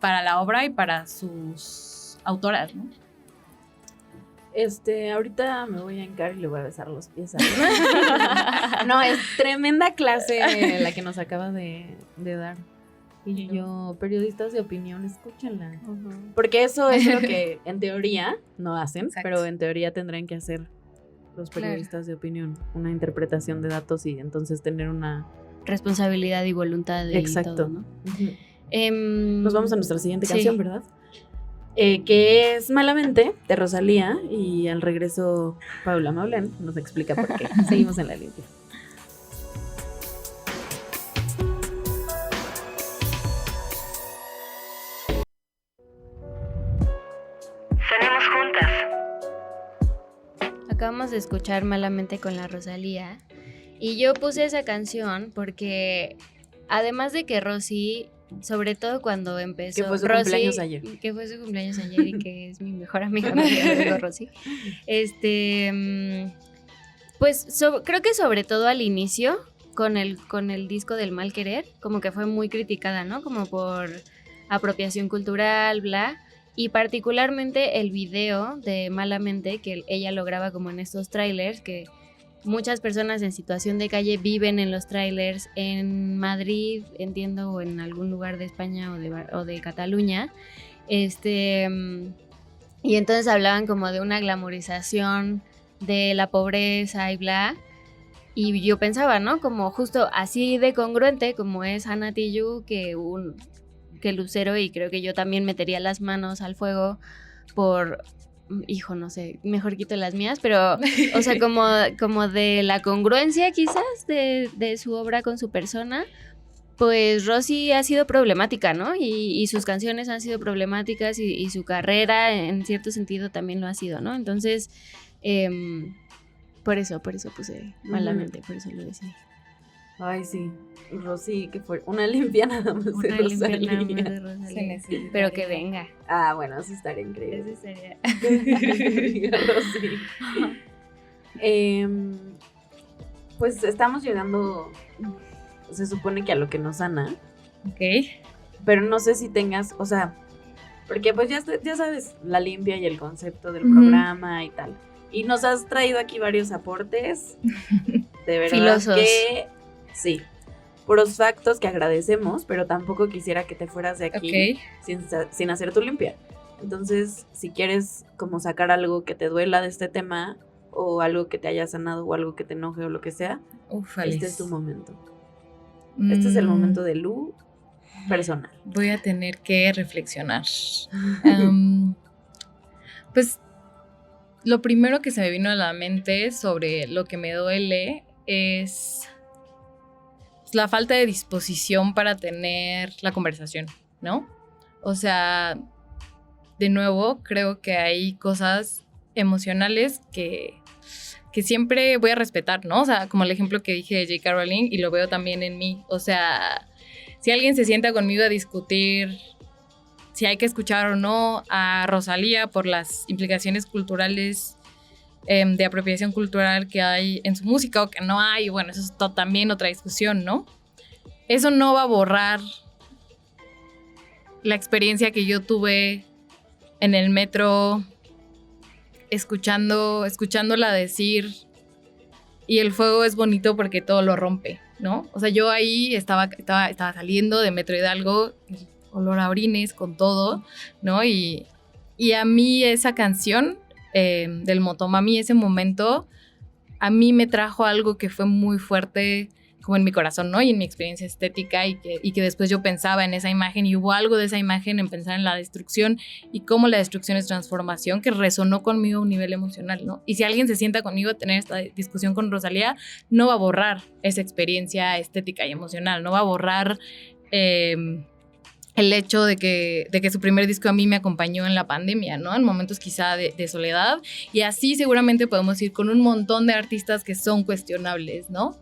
para la obra y para sus autoras, ¿no? Ahorita me voy a hincar y le voy a besar los pies a él. No, es tremenda clase la que nos acaba de dar. Y yo, periodistas de opinión, escúchenla. Porque eso es lo que en teoría no hacen, exacto, pero en teoría tendrán que hacer los periodistas de opinión. Una interpretación de datos y entonces tener una responsabilidad y voluntad. Exacto. Todo, ¿no? Nos vamos a nuestra siguiente canción, ¿verdad? Que es Malamente, de Rosalía, y al regreso Paula Maulén nos explica por qué. Seguimos en La Limpia. Sonemos juntas. Acabamos de escuchar Malamente con la Rosalía y yo puse esa canción porque además de que Rosy, sobre todo cuando empezó, que fue su Rosy, cumpleaños ayer. Que fue su cumpleaños ayer y que es mi mejor amiga, me Rosy. Pues creo que sobre todo al inicio, con el disco del Mal Querer, como que fue muy criticada, ¿no? Como por apropiación cultural, bla. Y particularmente el video de Malamente, que ella lo graba como en estos trailers, que muchas personas en situación de calle viven en los trailers en Madrid, entiendo, o en algún lugar de España o de Cataluña. Y entonces hablaban como de una glamorización de la pobreza y bla. Y yo pensaba, ¿no? Como justo así de congruente como es Ana Tijoux que Lucero, y creo que yo también metería las manos al fuego por hijo, no sé, mejor quito las mías, pero, o sea, como de la congruencia quizás de su obra con su persona, pues Rosy ha sido problemática, ¿no? Y sus canciones han sido problemáticas y su carrera en cierto sentido también lo ha sido, ¿no? Entonces, por eso puse malamente, por eso lo decía. Ay, sí. Rosy, que fue una limpia nada más de Rosalía. Pero que venga. Ah, bueno, eso estaría increíble. Eso sería. Rosy. Pues estamos llegando, se supone que a lo que nos sana. Ok. Pero no sé si tengas, o sea, porque pues ya sabes la limpia y el concepto del programa y tal. Y nos has traído aquí varios aportes. De verdad filosos. que sí. Puros factos que agradecemos, pero tampoco quisiera que te fueras de aquí sin hacer tu limpia. Entonces, si quieres como sacar algo que te duela de este tema, o algo que te haya sanado, o algo que te enoje, o lo que sea, este es tu momento. Este es el momento de Lu personal. Voy a tener que reflexionar. Pues lo primero que se me vino a la mente sobre lo que me duele es la falta de disposición para tener la conversación, ¿no? O sea, de nuevo, creo que hay cosas emocionales que siempre voy a respetar, ¿no? O sea, como el ejemplo que dije de J.K. Rowling, y lo veo también en mí. O sea, si alguien se sienta conmigo a discutir si hay que escuchar o no a Rosalía por las implicaciones culturales, de apropiación cultural que hay en su música o que no hay, bueno, eso es también otra discusión, ¿no? Eso no va a borrar la experiencia que yo tuve en el metro escuchándola decir y el fuego es bonito porque todo lo rompe, ¿no? O sea, yo ahí estaba saliendo de Metro Hidalgo, el olor a orines con todo, ¿no? Y a mí esa canción del Motomami, ese momento, a mí me trajo algo que fue muy fuerte como en mi corazón, ¿no? Y en mi experiencia estética y que después yo pensaba en esa imagen y hubo algo de esa imagen en pensar en la destrucción y cómo la destrucción es transformación que resonó conmigo a un nivel emocional, ¿no? Y si alguien se sienta conmigo a tener esta discusión con Rosalía, no va a borrar esa experiencia estética y emocional, no va a borrar el hecho de que su primer disco a mí me acompañó en la pandemia, ¿no? En momentos quizá de soledad. Y así seguramente podemos ir con un montón de artistas que son cuestionables, ¿no?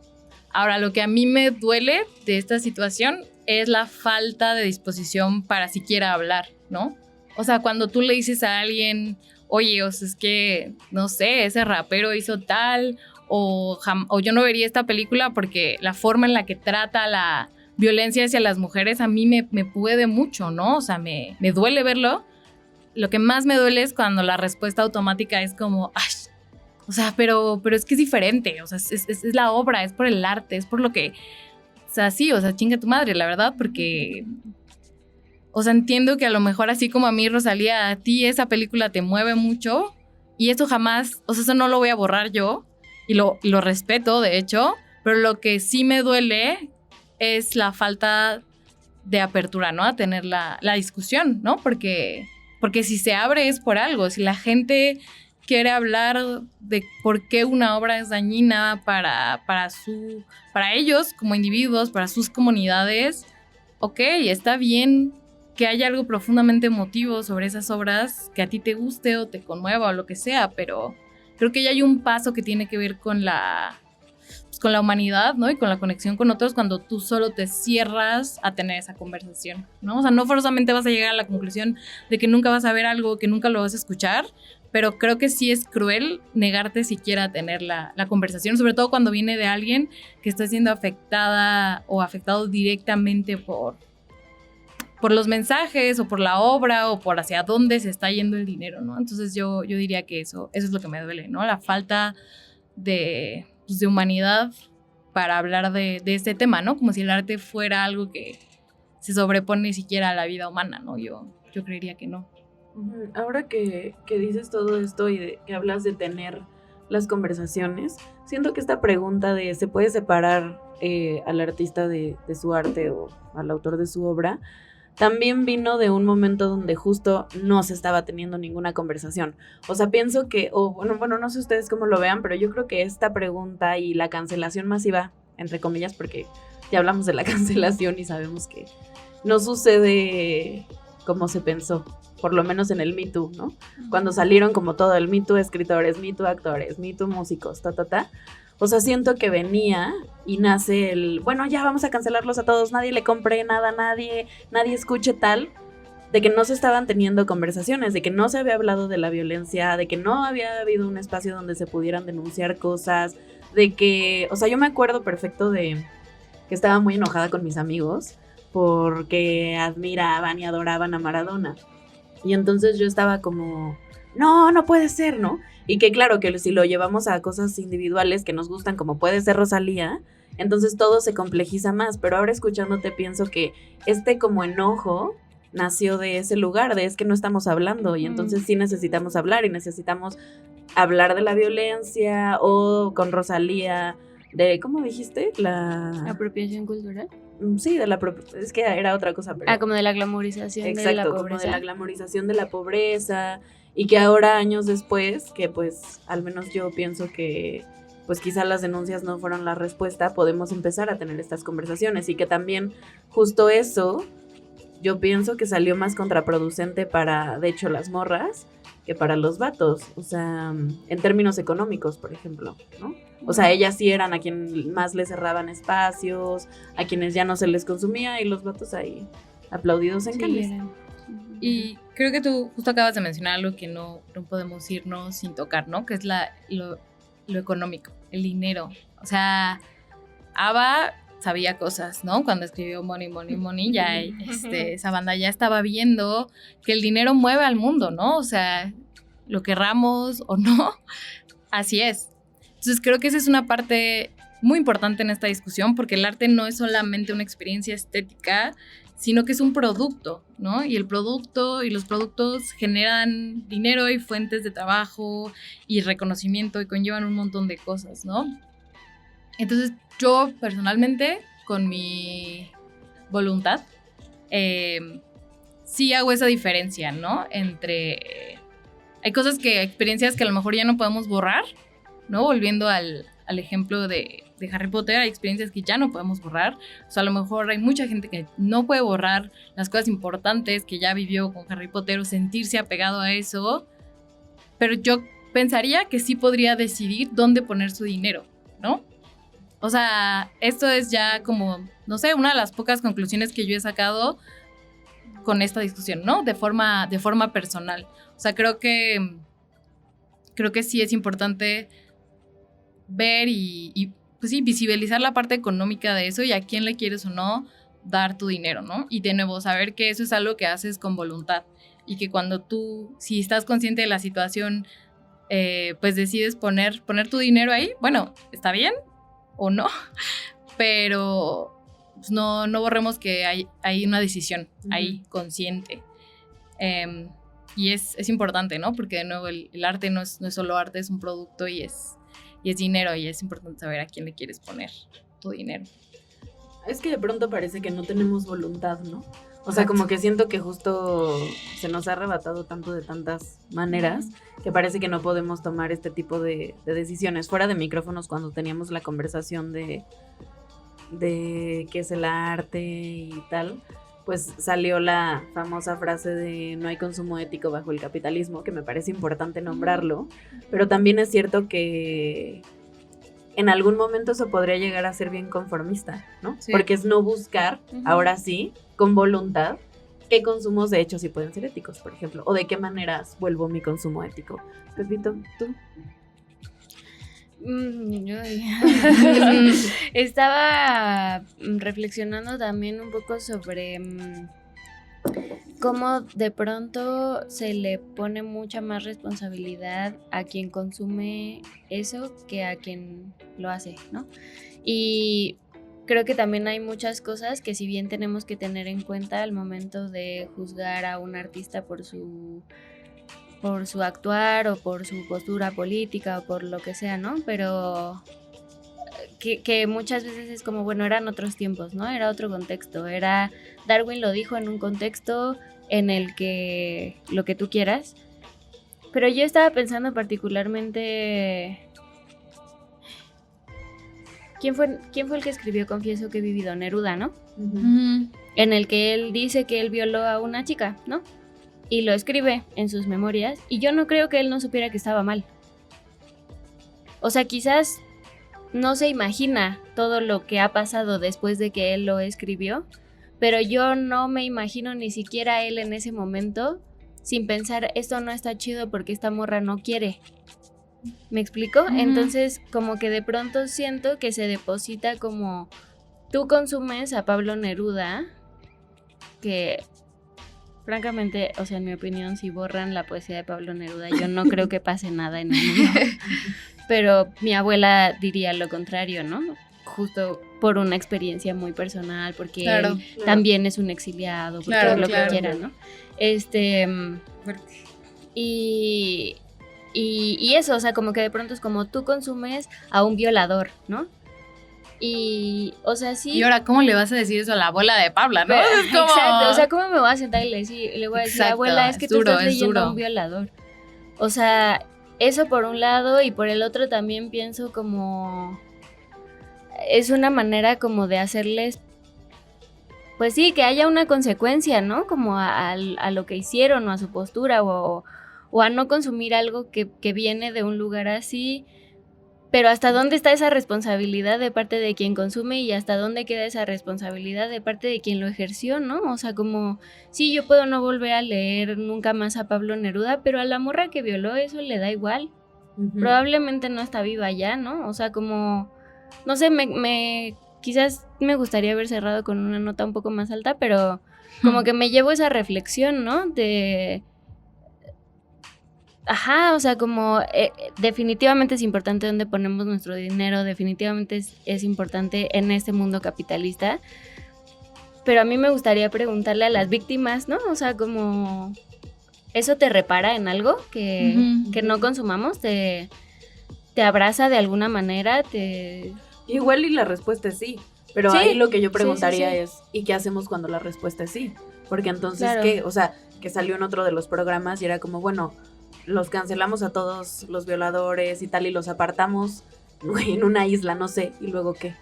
Ahora, lo que a mí me duele de esta situación es la falta de disposición para siquiera hablar, ¿no? O sea, cuando tú le dices a alguien, oye, o sea, es que, no sé, ese rapero hizo tal, o yo no vería esta película porque la forma en la que trata la violencia hacia las mujeres a mí me puede mucho, ¿no? O sea, me duele verlo. Lo que más me duele es cuando la respuesta automática es como, ay, o sea, pero es que es diferente, o sea, es la obra, es por el arte, es por lo que, o sea, sí, o sea, chinga tu madre, la verdad, porque, o sea, entiendo que a lo mejor así como a mí, Rosalía, a ti esa película te mueve mucho y eso jamás, o sea, eso no lo voy a borrar yo y lo respeto, de hecho, pero lo que sí me duele es la falta de apertura, ¿no? A tener la discusión, ¿no? Porque si se abre es por algo. Si la gente quiere hablar de por qué una obra es dañina para ellos como individuos, para sus comunidades, ok, está bien que haya algo profundamente emotivo sobre esas obras que a ti te guste o te conmueva o lo que sea, pero creo que ya hay un paso que tiene que ver con la humanidad, ¿no? Y con la conexión con otros cuando tú solo te cierras a tener esa conversación, ¿no? O sea, no forzosamente vas a llegar a la conclusión de que nunca vas a ver algo, que nunca lo vas a escuchar, pero creo que sí es cruel negarte siquiera a tener la conversación, sobre todo cuando viene de alguien que está siendo afectada o afectado directamente por los mensajes o por la obra o por hacia dónde se está yendo el dinero, ¿no? Entonces yo diría que eso es lo que me duele, ¿no? La falta de humanidad para hablar de este tema, ¿no? Como si el arte fuera algo que se sobrepone siquiera a la vida humana, ¿no? Yo creería que no. Ahora que dices todo esto y que hablas de tener las conversaciones, siento que esta pregunta de ¿se puede separar al artista de su arte o al autor de su obra? también vino de un momento donde justo no se estaba teniendo ninguna conversación. O sea, pienso que, bueno, no sé ustedes cómo lo vean, pero yo creo que esta pregunta y la cancelación masiva, entre comillas, porque ya hablamos de la cancelación y sabemos que no sucede como se pensó, por lo menos en el Me Too, ¿no? Cuando salieron como todo el Me Too escritores, Me Too actores, Me Too músicos, O sea, siento que venía y nace bueno, ya vamos a cancelarlos a todos, nadie le compre nada a nadie escuche tal, de que no se estaban teniendo conversaciones, de que no se había hablado de la violencia, de que no había habido un espacio donde se pudieran denunciar cosas, de que, o sea, yo me acuerdo perfecto de que estaba muy enojada con mis amigos porque admiraban y adoraban a Maradona. Y entonces yo estaba como, no puede ser, ¿no? Y que claro, que si lo llevamos a cosas individuales que nos gustan, como puede ser Rosalía, entonces todo se complejiza más. Pero ahora escuchándote pienso que como enojo nació de ese lugar, de es que no estamos hablando. Y entonces sí necesitamos hablar y necesitamos hablar de la violencia o con Rosalía, de, ¿cómo dijiste? La apropiación cultural. Sí, es que era otra cosa. Pero como de la glamorización de la pobreza. Exacto, como de la glamorización de la pobreza. Y que ahora, años después, que pues al menos yo pienso que pues quizá las denuncias no fueron la respuesta, podemos empezar a tener estas conversaciones. Y que también justo eso, yo pienso que salió más contraproducente para, de hecho, las morras que para los vatos. O sea, en términos económicos, por ejemplo, ¿no? O sea, ellas sí eran a quien más les cerraban espacios, a quienes ya no se les consumía, y los vatos ahí aplaudidos en cáliz. Y creo que tú justo acabas de mencionar algo que no podemos irnos sin tocar, ¿no? Que es lo económico, el dinero. O sea, ABBA sabía cosas, ¿no? Cuando escribió Money, Money, Money, ya esa banda ya estaba viendo que el dinero mueve al mundo, ¿no? O sea, lo querramos o no, así es. Entonces creo que esa es una parte muy importante en esta discusión, porque el arte no es solamente una experiencia estética, sino que es un producto, ¿no? Y el producto y los productos generan dinero y fuentes de trabajo y reconocimiento y conllevan un montón de cosas, ¿no? Entonces yo personalmente, con mi voluntad, sí hago esa diferencia, ¿no? Hay experiencias que a lo mejor ya no podemos borrar, ¿no? Volviendo al ejemplo de Harry Potter, hay experiencias que ya no podemos borrar. O sea, a lo mejor hay mucha gente que no puede borrar las cosas importantes que ya vivió con Harry Potter o sentirse apegado a eso, pero yo pensaría que sí podría decidir dónde poner su dinero, ¿no? O sea, esto es ya como, no sé, una de las pocas conclusiones que yo he sacado con esta discusión, ¿no? De forma personal. O sea, creo que sí es importante ver y pues sí, visibilizar la parte económica de eso y a quién le quieres o no dar tu dinero, ¿no? Y de nuevo, saber que eso es algo que haces con voluntad y que cuando tú, si estás consciente de la situación, pues decides poner tu dinero ahí, bueno, está bien o no, pero pues no borremos que hay una decisión ahí consciente. Y es importante, ¿no? Porque de nuevo el arte no es solo arte, es un producto y es dinero, y es importante saber a quién le quieres poner tu dinero. Es que de pronto parece que no tenemos voluntad, ¿no? O sea, como que siento que justo se nos ha arrebatado tanto de tantas maneras que parece que no podemos tomar este tipo de decisiones. Fuera de micrófonos, cuando teníamos la conversación de qué es el arte y tal, pues salió la famosa frase de no hay consumo ético bajo el capitalismo, que me parece importante nombrarlo, pero también es cierto que en algún momento eso podría llegar a ser bien conformista, ¿no? Sí. Porque es no buscar, ahora sí, con voluntad, qué consumos de hecho sí pueden ser éticos, por ejemplo, o de qué maneras vuelvo mi consumo ético. Pepito, ¿tú? Yo estaba reflexionando también un poco sobre cómo de pronto se le pone mucha más responsabilidad a quien consume eso que a quien lo hace, ¿no? Y creo que también hay muchas cosas que si bien tenemos que tener en cuenta al momento de juzgar a un artista por su actuar o por su postura política o por lo que sea, ¿no? Pero que muchas veces es como, bueno, eran otros tiempos, ¿no? Era otro contexto, Darwin lo dijo en un contexto en el que lo que tú quieras, pero yo estaba pensando particularmente, ¿quién fue el que escribió Confieso que he vivido? Neruda, ¿no? En el que él dice que él violó a una chica, ¿no? Y lo escribe en sus memorias, y yo no creo que él no supiera que estaba mal. O sea, quizás no se imagina todo lo que ha pasado después de que él lo escribió, pero yo no me imagino ni siquiera él en ese momento sin pensar, esto no está chido porque esta morra no quiere. ¿Me explico? Entonces, como que de pronto siento que se deposita como tú consumes a Pablo Neruda, que francamente, o sea, en mi opinión, si borran la poesía de Pablo Neruda, yo no creo que pase nada en el mundo. Pero mi abuela diría lo contrario, ¿no? Justo por una experiencia muy personal, porque él también es un exiliado, porque lo que quiera, ¿no? Y eso, o sea, como que de pronto es como tú consumes a un violador, ¿no? Y, o sea, sí. Y ahora, ¿cómo le vas a decir eso a la abuela de Pablo, no? Es como... Exacto, o sea, ¿cómo me voy a sentar y le voy a decir, abuela, es que tú estás leyendo a un violador? O sea, eso por un lado, y por el otro también pienso como... Es una manera como de hacerles... Pues sí, que haya una consecuencia, ¿no? Como a lo que hicieron, o a su postura, o a no consumir algo que viene de un lugar así... Pero ¿hasta dónde está esa responsabilidad de parte de quien consume y hasta dónde queda esa responsabilidad de parte de quien lo ejerció, ¿no? O sea, como, sí, yo puedo no volver a leer nunca más a Pablo Neruda, pero a la morra que violó eso le da igual. Probablemente no está viva ya, ¿no? O sea, como, no sé, quizás me gustaría haber cerrado con una nota un poco más alta, pero como que me llevo esa reflexión, ¿no? Ajá, o sea, como definitivamente es importante dónde ponemos nuestro dinero, definitivamente es importante en este mundo capitalista, pero a mí me gustaría preguntarle a las víctimas, ¿no? O sea, como, ¿eso te repara en algo que no consumamos? ¿Te abraza de alguna manera? Igual y la respuesta es sí, pero sí, ahí lo que yo preguntaría es, ¿y qué hacemos cuando la respuesta es sí? Porque entonces, ¿qué? O sea, que salió en otro de los programas y era como, bueno... los cancelamos a todos los violadores y tal y los apartamos en una isla, no sé, y luego qué.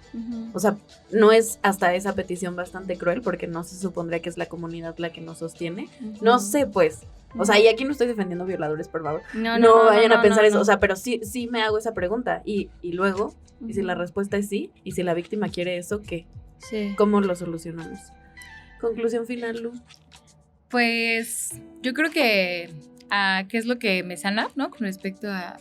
O sea, no es hasta esa petición bastante cruel porque no se supondría que es la comunidad la que nos sostiene. No sé, pues. O sea, y aquí no estoy defendiendo violadores, por favor. No vayan a pensar eso. O sea, pero sí me hago esa pregunta. Y luego, y si la respuesta es sí, y si la víctima quiere eso, ¿qué? Sí. ¿Cómo lo solucionamos? Conclusión final, Lu. Pues yo creo que qué es lo que me sana, ¿no? Con respecto a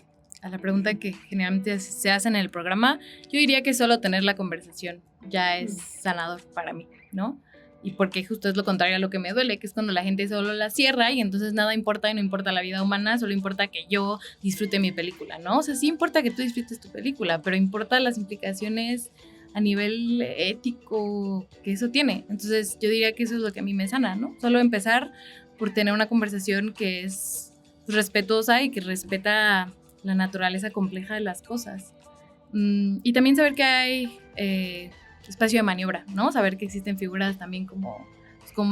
la pregunta que generalmente se hace en el programa, yo diría que solo tener la conversación ya es sanador para mí, ¿no? Y porque justo es lo contrario a lo que me duele, que es cuando la gente solo la cierra y entonces nada importa y no importa la vida humana, solo importa que yo disfrute mi película, ¿no? O sea, sí importa que tú disfrutes tu película, pero importa las implicaciones a nivel ético que eso tiene. Entonces yo diría que eso es lo que a mí me sana, ¿no? Solo empezar por tener una conversación que es respetuosa y que respeta la naturaleza compleja de las cosas. Y también saber que hay espacio de maniobra, ¿no? Saber que existen figuras también como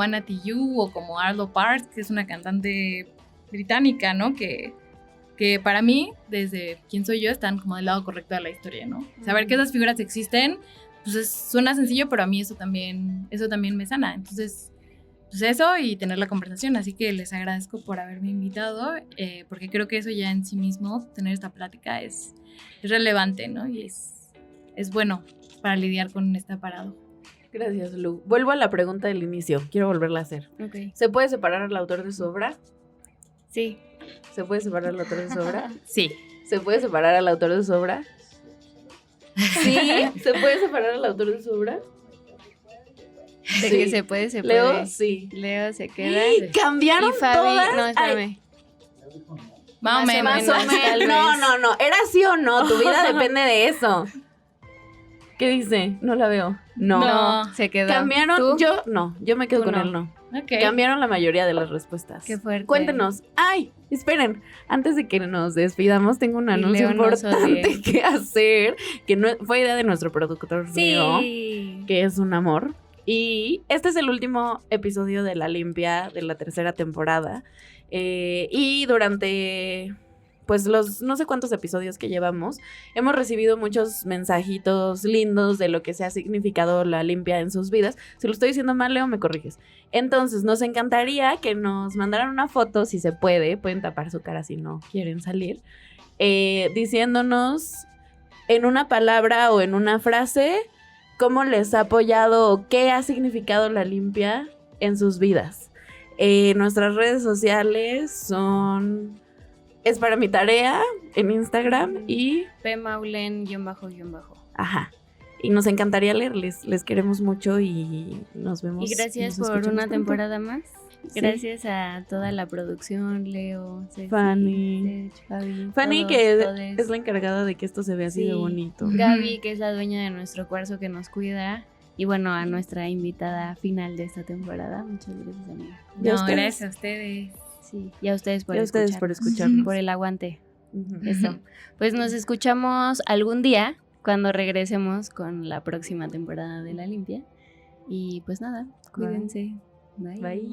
Anna Tijoux o como Arlo Parks, que es una cantante británica, ¿no? Que para mí, desde quién soy yo, están como del lado correcto de la historia, ¿no? Saber que esas figuras existen, pues suena sencillo, pero a mí eso también me sana. Entonces, pues eso y tener la conversación, así que les agradezco por haberme invitado, porque creo que eso ya en sí mismo, tener esta plática es relevante, ¿no? Y es bueno para lidiar con esta paradoja. Gracias, Lu. Vuelvo a la pregunta del inicio, quiero volverla a hacer. Okay. ¿Se puede separar al autor de su obra? Sí. ¿Se puede separar al autor de su obra? Sí. ¿Se puede separar al autor de su obra? ¿Sí? ¿Se puede separar al autor de su obra? De que se puede. Leo, sí. Leo se queda. ¿Cambiaron y Fabi, todas? no, espérame. Más o menos. No. ¿Era sí o no? Tu vida depende de eso. ¿Qué dice? No la veo. No. Se quedó. ¿Cambiaron? ¿Tú? Yo me quedo Tú con no. él, no. Ok. Cambiaron la mayoría de las respuestas. Qué fuerte. Cuéntenos. ¡Ay! Esperen, antes de que nos despidamos, tengo un anuncio Leo nos importante odie. que hacer, que no, fue idea de nuestro productor Leo, Sí. que es un amor. Y este es el último episodio de La Limpia de la tercera temporada. Y durante, pues, los no sé cuántos episodios que llevamos, hemos recibido muchos mensajitos lindos de lo que se ha significado La Limpia en sus vidas. Si lo estoy diciendo mal, Leo, me corriges. Entonces, nos encantaría que nos mandaran una foto, si se puede, pueden tapar su cara si no quieren salir, diciéndonos en una palabra o en una frase cómo les ha apoyado o qué ha significado La Limpia en sus vidas. Nuestras redes sociales son Es Para Mi Tarea en Instagram y P. Maulen __. ajá. Y nos encantaría leerles, les queremos mucho y nos vemos. Y gracias nos por escuchamos una pronto. temporada más. Sí. Gracias a toda la producción, Leo, Ceci, Fanny. Sech, Fabi, Fanny, todos, que todes. es la encargada de que esto se vea así de Sí. bonito. Gaby, que es la dueña de nuestro cuarzo que nos cuida. Y bueno, a nuestra invitada final de esta temporada. Muchas gracias, amiga. ¿Y a No, ustedes? gracias a ustedes. Sí, y a ustedes por Y a ustedes por escucharnos. Por el aguante. Ujú. Eso. Pues nos escuchamos algún día cuando regresemos con la próxima temporada de La Limpia. Y pues nada, cuídense. Bye. Bye.